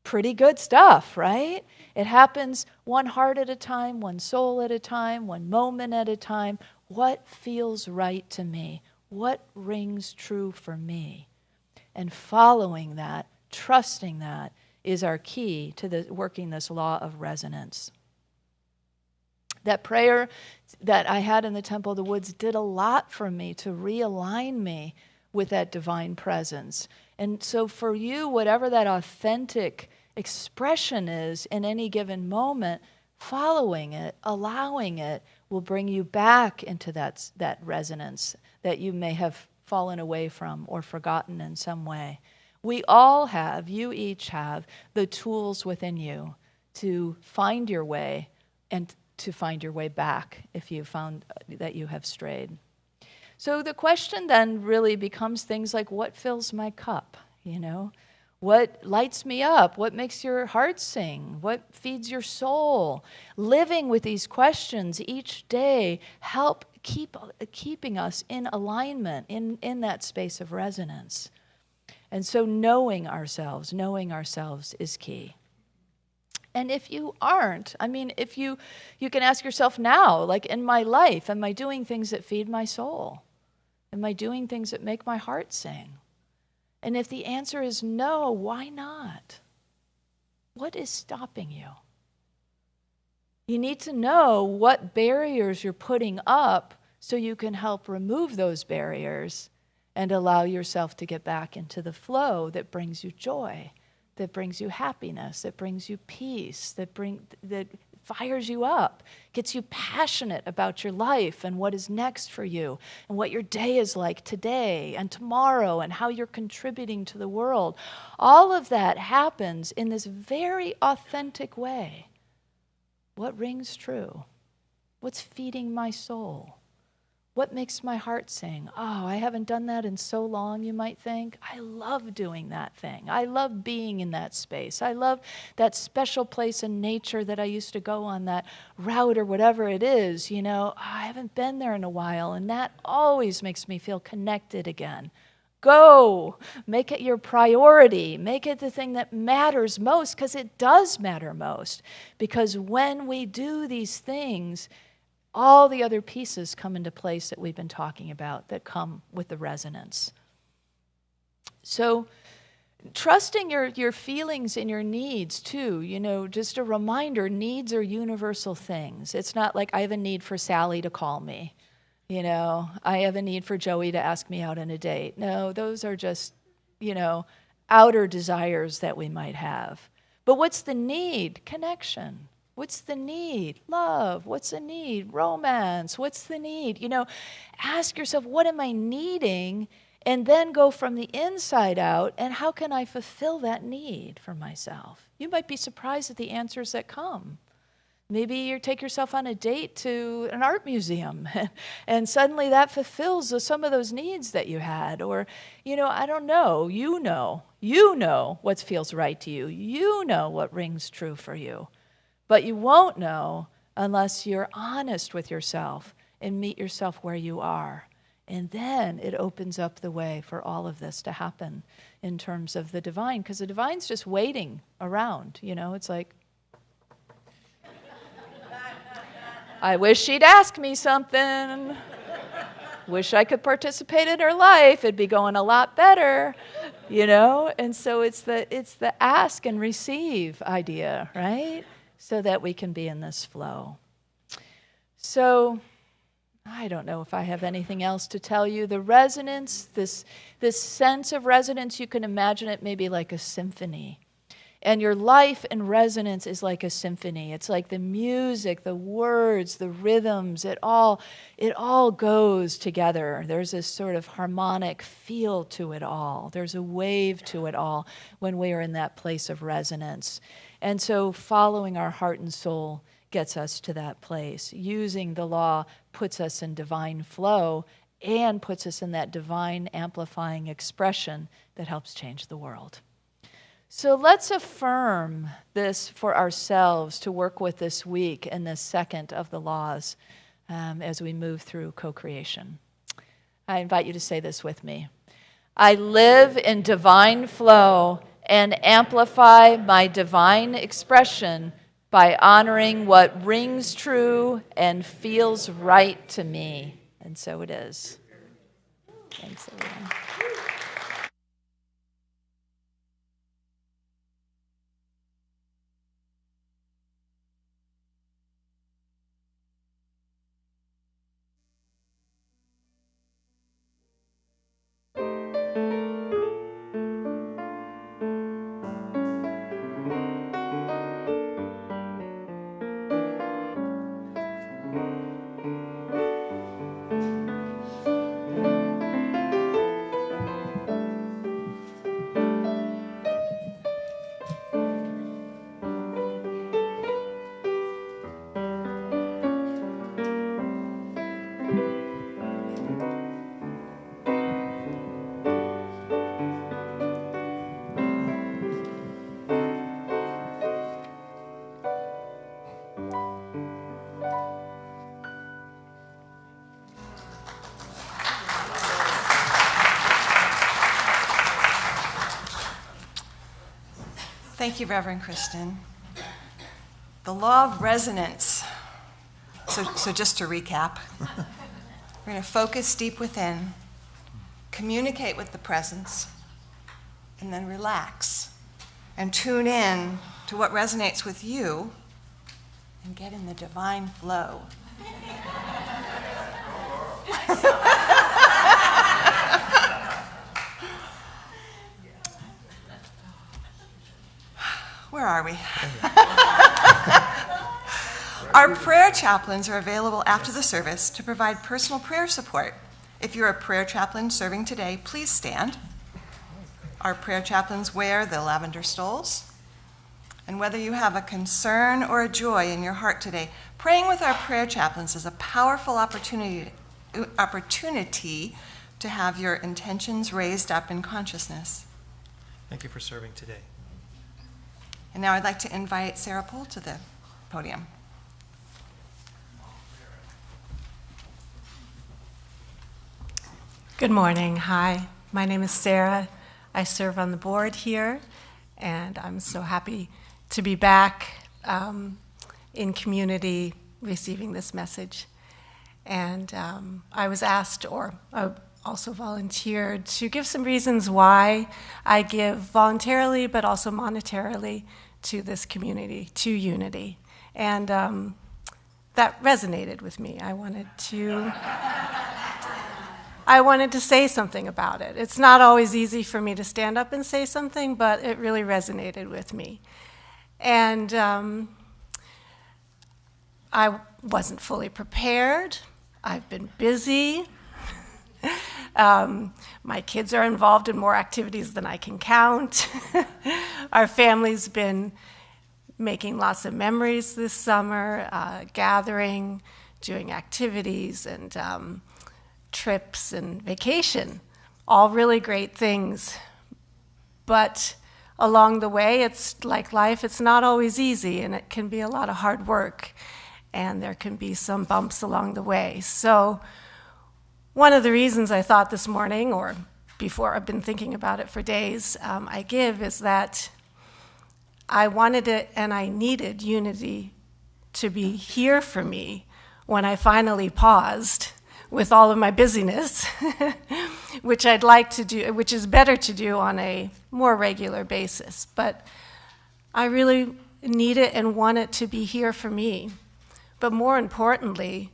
[SPEAKER 5] Pretty good stuff, right? It happens one heart at a time, one soul at a time, one moment at a time. What feels right to me? What rings true for me? And following that, trusting that, is our key to working this law of resonance. That prayer that I had in the Temple of the Woods did a lot for me to realign me with that divine presence. And so for you, whatever that authentic expression is in any given moment, following it, allowing it, will bring you back into that resonance that you may have fallen away from or forgotten in some way. We all have, you each have, the tools within you to find your way and to find your way back if you found that you have strayed. So the question then really becomes things like, what fills my cup, What lights me up? What makes your heart sing? What feeds your soul? Living with these questions each day help keeping us in alignment, in that space of resonance. And so knowing ourselves is key. And if you aren't, if you can ask yourself now, like in my life, am I doing things that feed my soul? Am I doing things that make my heart sing? And if the answer is no, why not? What is stopping you? You need to know what barriers you're putting up so you can help remove those barriers and allow yourself to get back into the flow that brings you joy, that brings you happiness, that brings you peace, that fires you up, gets you passionate about your life and what is next for you and what your day is like today and tomorrow and how you're contributing to the world. All of that happens in this very authentic way. What rings true? What's feeding my soul? What makes my heart sing? Oh, I haven't done that in so long, you might think. I love doing that thing. I love being in that space. I love that special place in nature that I used to go on, that route or whatever it is. You know, I haven't been there in a while, and that always makes me feel connected again. Go. Make it your priority. Make it the thing that matters most, because it does matter most. Because when we do these things, all the other pieces come into place that we've been talking about that come with the resonance. So trusting your feelings and your needs too, you know, just a reminder, needs are universal things. It's not like I have a need for Sally to call me. You know, I have a need for Joey to ask me out on a date. No, those are just, you know, outer desires that we might have. But what's the need? Connection. What's the need? Love. What's the need? Romance. What's the need? You know, ask yourself, what am I needing? And then go from the inside out, and how can I fulfill that need for myself? You might be surprised at the answers that come. Maybe you take yourself on a date to an art museum, and suddenly that fulfills some of those needs that you had. Or, you know, I don't know. You know what feels right to you. You know what rings true for you. But you won't know unless you're honest with yourself and meet yourself where you are. And then it opens up the way for all of this to happen in terms of the divine, because the divine's just waiting around. You know, it's like, I wish she'd ask me something. Wish I could participate in her life. It'd be going a lot better, you know? And so it's the ask and receive idea, right? So that we can be in this flow. So I don't know if I have anything else to tell you. The resonance, this sense of resonance, you can imagine it maybe like a symphony. And your life in resonance is like a symphony. It's like the music, the words, the rhythms, it all goes together. There's this sort of harmonic feel to it all. There's a wave to it all when we are in that place of resonance. And so following our heart and soul gets us to that place. Using the law puts us in divine flow and puts us in that divine amplifying expression that helps change the world. So let's affirm this for ourselves to work with this week in this second of the laws as we move through co-creation. I invite you to say this with me. I live in divine flow and amplify my divine expression by honoring what rings true and feels right to me. And so it is. Thanks, everyone.
[SPEAKER 3] Thank you, Reverend Kristen. The law of resonance. So just to recap, we're going to focus deep within, communicate with the presence, and then relax and tune in to what resonates with you and get in the divine flow. Where are we? Our prayer chaplains are available after the service to provide personal prayer support. If you're a prayer chaplain serving today, please stand. Our prayer chaplains wear the lavender stoles. And whether you have a concern or a joy in your heart today, praying with our prayer chaplains is a powerful opportunity to have your intentions raised up in consciousness.
[SPEAKER 1] Thank you for serving today.
[SPEAKER 3] And now I'd like to invite Sarah Poole to the podium.
[SPEAKER 6] Good morning. Hi, my name is Sarah. I serve on the board here, and I'm so happy to be back in community receiving this message. And I was asked, or I also volunteered, to give some reasons why I give voluntarily but also monetarily to this community, to Unity. And that resonated with me. I wanted to say something about it. It's not always easy for me to stand up and say something, but it really resonated with me. And I wasn't fully prepared. I've been busy. My kids are involved in more activities than I can count. Our family's been making lots of memories this summer, gathering, doing activities, and trips and vacation. All really great things. But along the way, it's like life, it's not always easy, and it can be a lot of hard work, and there can be some bumps along the way. So one of the reasons I thought this morning, or before, I've been thinking about it for days, I give, is that I wanted it and I needed Unity to be here for me when I finally paused with all of my busyness, which I'd like to do, which is better to do on a more regular basis. But I really need it and want it to be here for me. But more importantly,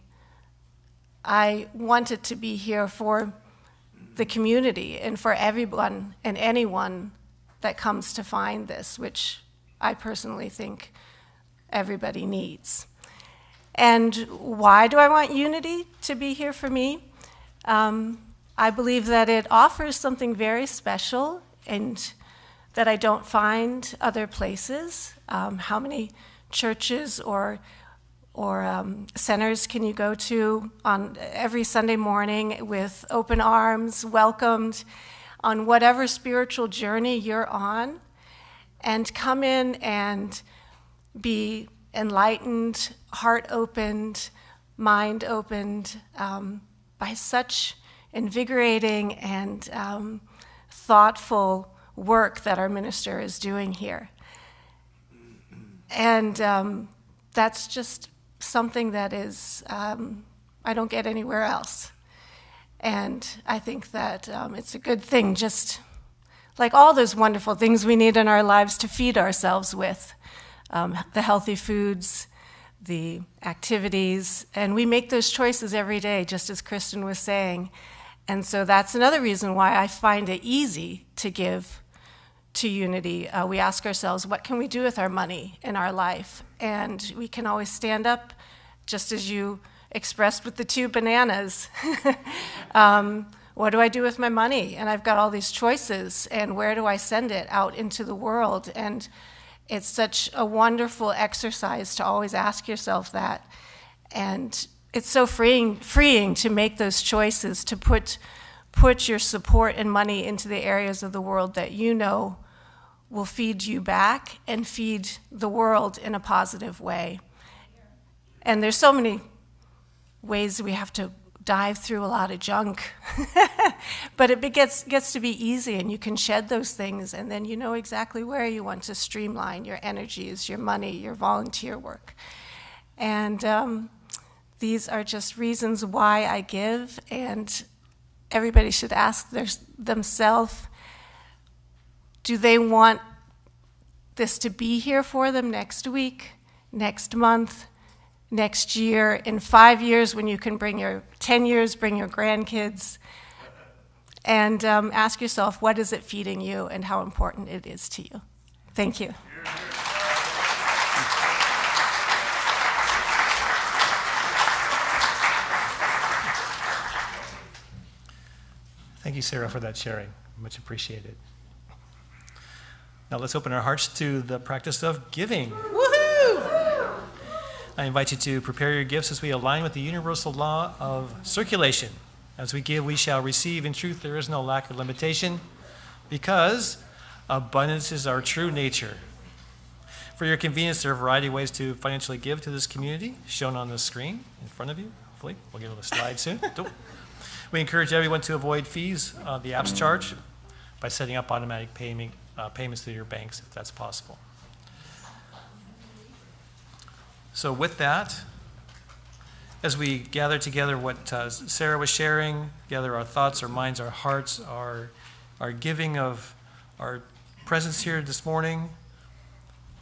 [SPEAKER 6] I want it to be here for the community and for everyone and anyone that comes to find this, which I personally think everybody needs. And why do I want Unity to be here for me? I believe that it offers something very special and that I don't find other places. How many churches or centers can you go to on every Sunday morning with open arms, welcomed on whatever spiritual journey you're on, and come in and be enlightened, heart opened, mind opened by such invigorating and thoughtful work that our minister is doing here. And that's just something that is, I don't get anywhere else. And I think that it's a good thing, just like all those wonderful things we need in our lives to feed ourselves with, the healthy foods, the activities, and we make those choices every day, just as Kristen was saying. And so that's another reason why I find it easy to give to Unity. We ask ourselves, what can we do with our money in our life? And we can always stand up, just as you expressed with the 2 bananas. What do I do with my money? And I've got all these choices, and where do I send it out into the world? And it's such a wonderful exercise to always ask yourself that. And it's so freeing to make those choices, to put your support and money into the areas of the world that you know will feed you back and feed the world in a positive way. And there's so many ways we have to dive through a lot of junk, but it gets to be easy, and you can shed those things, and then you know exactly where you want to streamline your energies, your money, your volunteer work. And these are just reasons why I give, and everybody should ask themselves, do they want this to be here for them next week, next month, next year, in 5 years, when you can bring your 10 years, bring your grandkids, and ask yourself, what is it feeding you and how important it is to you? Thank you.
[SPEAKER 1] Thank you, Sarah, for that sharing. Much appreciated. Now let's open our hearts to the practice of giving.
[SPEAKER 3] Woohoo!
[SPEAKER 1] I invite you to prepare your gifts as we align with the universal law of circulation. As we give, we shall receive. In truth, there is no lack of limitation, because abundance is our true nature. For your convenience, there are a variety of ways to financially give to this community, shown on the screen in front of you. Hopefully, we'll get on the slide soon. We encourage everyone to avoid fees, the apps charge, by setting up automatic payments through your banks, if that's possible. So with that, as we gather together what Sarah was sharing, gather our thoughts, our minds, our hearts, our giving of our presence here this morning,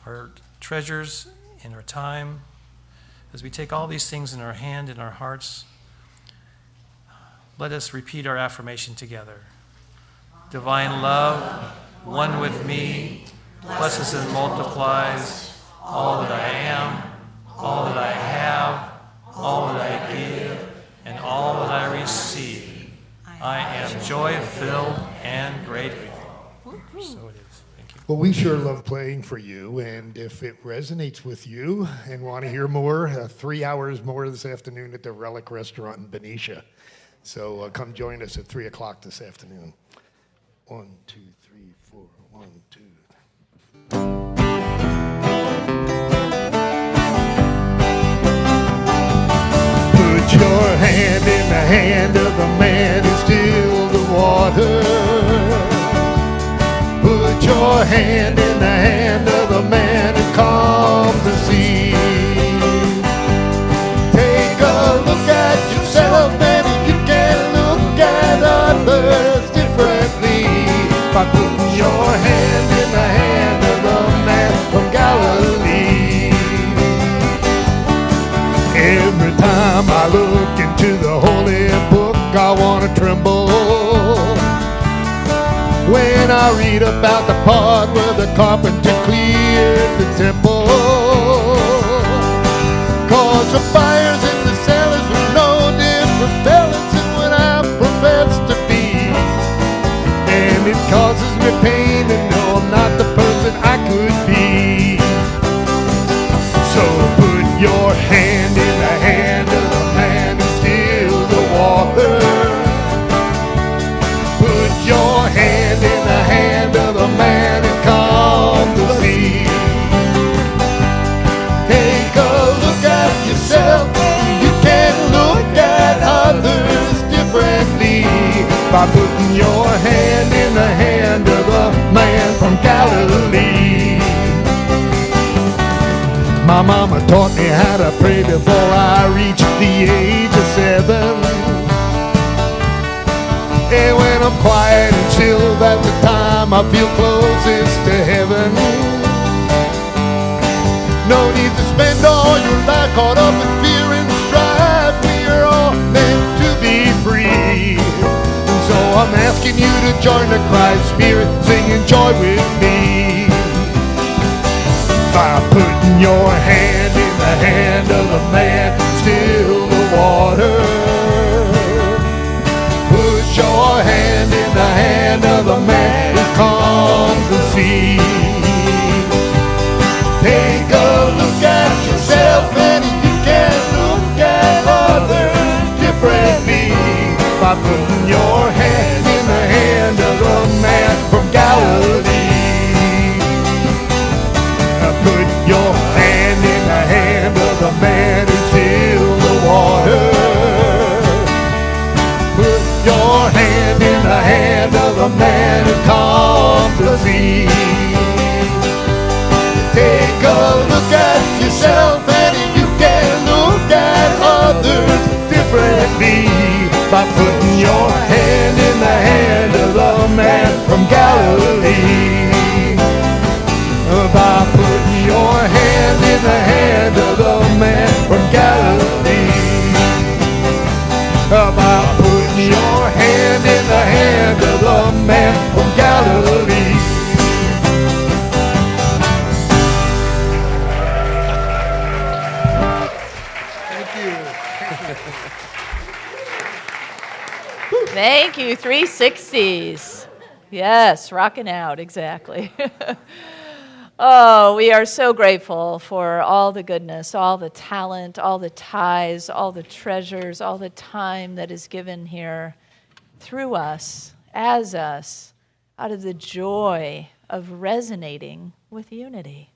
[SPEAKER 1] our treasures and our time, as we take all these things in our hand and our hearts, let us repeat our affirmation together. Divine love, one with me, blesses and multiplies all that I am, all that I have, all that I give, and all that I receive. I am joy-filled and grateful. So it is. Thank you.
[SPEAKER 2] Well, we sure love playing for you, and if it resonates with you and want to hear more, 3 hours more this afternoon at the Relic Restaurant in Benicia. So come join us at 3 o'clock this afternoon. 1, 2, 3, 4, 1, 2. Put your hand in the hand of the man who stilled the water. Put your hand in the hand of the man who calmed the sea. Take a look at yourself and you can look at others differently by putting your hand in the hand of the man from Galilee. Every time I look into the holy book, I want to tremble when I read about the part where the carpenter cleared the temple. 'Cause the fires in the cellars were no different fellas than what I profess to be. And it causes me pain to know I'm not the person I could be. So put your hand in the hand of the man who stilled the water. Put your hand in the hand of the man who calmed the sea. Take a look at yourself, you can look at others differently by putting your hand in the hand of the man from Galilee. My mama taught me how to pray before I reached the age of 7. And when I'm quiet and chill, that's the time I feel closest to heaven. No need to spend all your life caught up in fear and strife. We are all meant to be free. So I'm asking you to join the Christ Spirit, singing joy with me. By putting your hand in the hand of the man who stilled the water. Put your hand in the hand of the man who calms the sea. Take a look at yourself and you can look at others differently by putting your hand in the hand of the man from Galilee. Put your hand in the hand of the man who stilled the water. Put your hand in the hand of the man who calmed the sea. Take a look at yourself and you can look at others differently by putting your hand in the hand of the man from Galilee. By putting your hand in the hand of the man from Galilee. By putting your hand in the hand of the man from Galilee. Thank you.
[SPEAKER 5] May Thank you, 360s. Yes, rocking out, exactly. Oh, we are so grateful for all the goodness, all the talent, all the ties, all the treasures, all the time that is given here through us, as us, out of the joy of resonating with unity,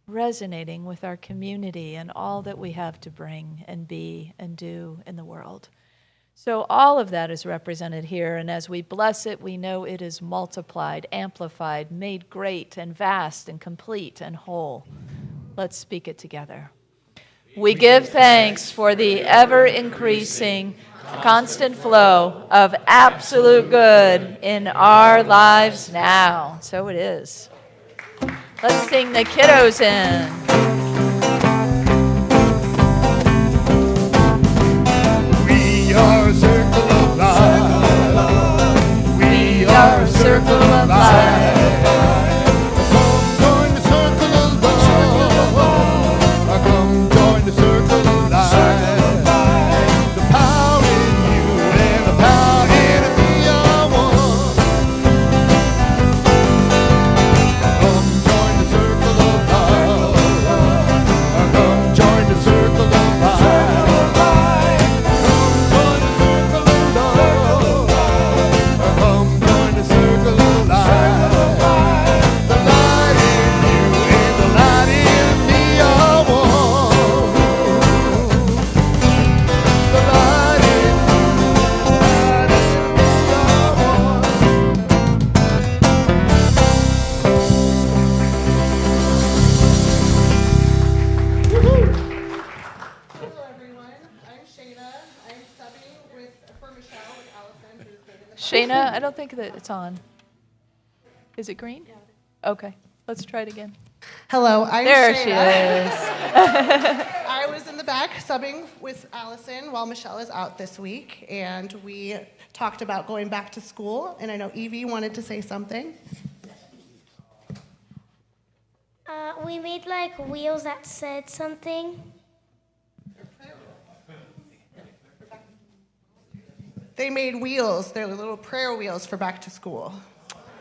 [SPEAKER 5] resonating with our community and all that we have to bring and be and do in the world. So all of that is represented here, and as we bless it, we know it is multiplied, amplified, made great and vast and complete and whole. Let's speak it together. We give thanks for the ever-increasing, constant flow of absolute good in our lives now. So it is. Let's sing the kiddos in.
[SPEAKER 2] We are a circle of life. We are a circle of life. Come join the circle of love. Come join the circle of life. The power in you and the power in me are one. Come join the circle of love. Come join the circle of life.
[SPEAKER 5] Shayna, I don't think that it's on. Is it green? Okay, let's try it again.
[SPEAKER 7] Hello, I'm
[SPEAKER 5] There
[SPEAKER 7] Shayna.
[SPEAKER 5] she is.
[SPEAKER 7] I was in the back subbing with Allison while Michelle is out this week, and we talked about going back to school, and I know Evie wanted to say something.
[SPEAKER 8] We made like wheels that said something.
[SPEAKER 7] They made wheels. They're little prayer wheels for back to school.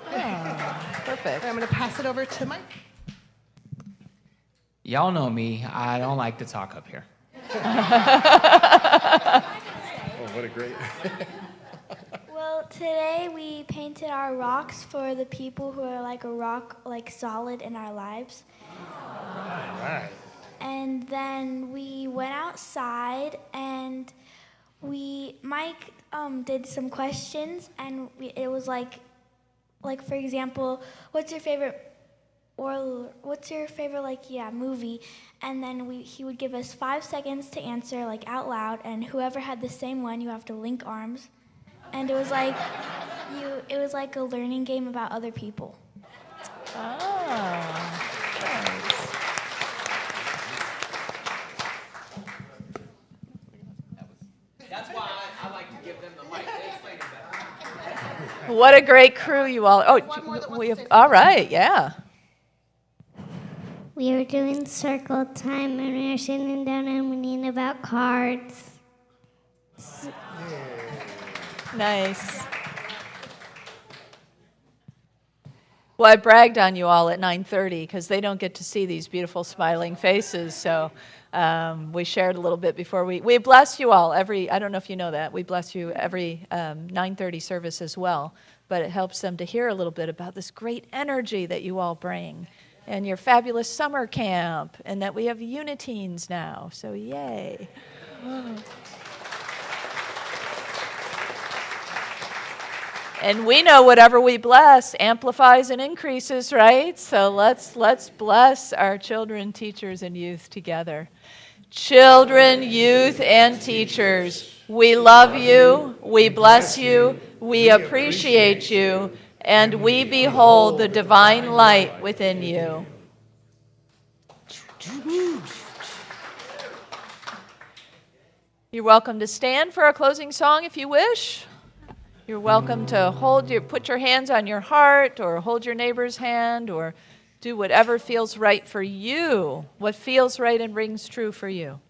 [SPEAKER 5] Perfect.
[SPEAKER 7] And I'm going to pass it over to Mike.
[SPEAKER 9] Y'all know me. I don't like to talk up here.
[SPEAKER 2] Oh, what a great.
[SPEAKER 8] Well, today we painted our rocks for the people who are like a rock, like solid in our lives.
[SPEAKER 2] Right.
[SPEAKER 8] And then we went outside and Mike did some questions, and it was like for example, what's your favorite movie? And then he would give us 5 seconds to answer like out loud, and whoever had the same one, you have to link arms. And it was like a learning game about other people.
[SPEAKER 5] Oh, nice.
[SPEAKER 9] That's why I like to give them the mic. They explain it better.
[SPEAKER 5] What a great crew you all. Oh,
[SPEAKER 7] One more that wants
[SPEAKER 5] we
[SPEAKER 7] to
[SPEAKER 5] have,
[SPEAKER 7] say
[SPEAKER 5] all right, yeah.
[SPEAKER 8] We were doing circle time, and we were sitting down and reading about cards.
[SPEAKER 5] Nice. Well, I bragged on you all at 9:30 because they don't get to see these beautiful smiling faces. So we shared a little bit before we bless you all every. I don't know if you know that we bless you every 9:30 service as well. But it helps them to hear a little bit about this great energy that you all bring, and your fabulous summer camp, and that we have Uniteens now. So yay. And we know whatever we bless amplifies and increases, right? So let's bless our children, teachers, and youth together. Children, youth, and teachers, we love you, we bless you, we appreciate you, and we behold the divine light within you. You're welcome to stand for our closing song if you wish. You're welcome to put your hands on your heart, or hold your neighbor's hand, or do whatever feels right for you, what feels right and rings true for you.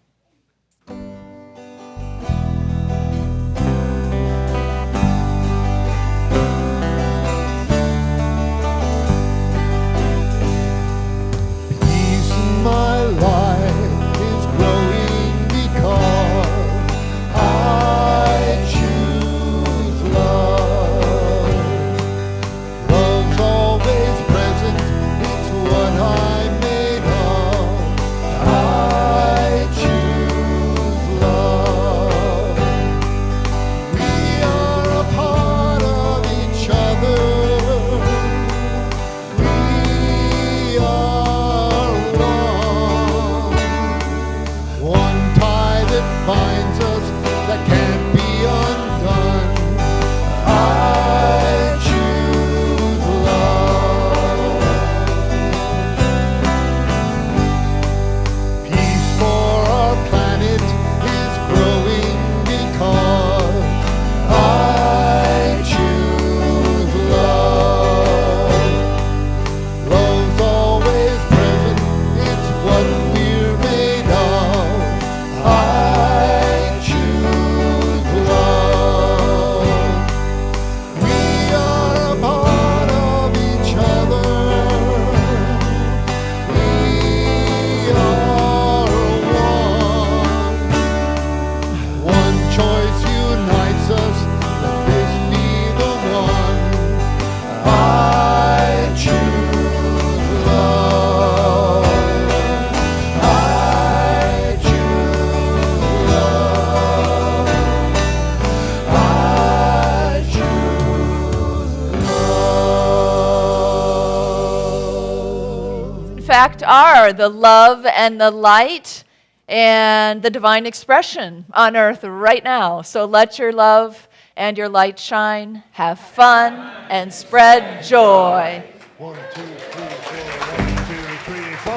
[SPEAKER 5] fact, are the love and the light and the divine expression on earth right now. So let your love and your light shine, have fun, and spread joy.
[SPEAKER 2] 1, 2, 3, 4. 1, 2, 3, 4.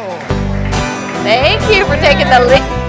[SPEAKER 5] Thank you for taking the lead.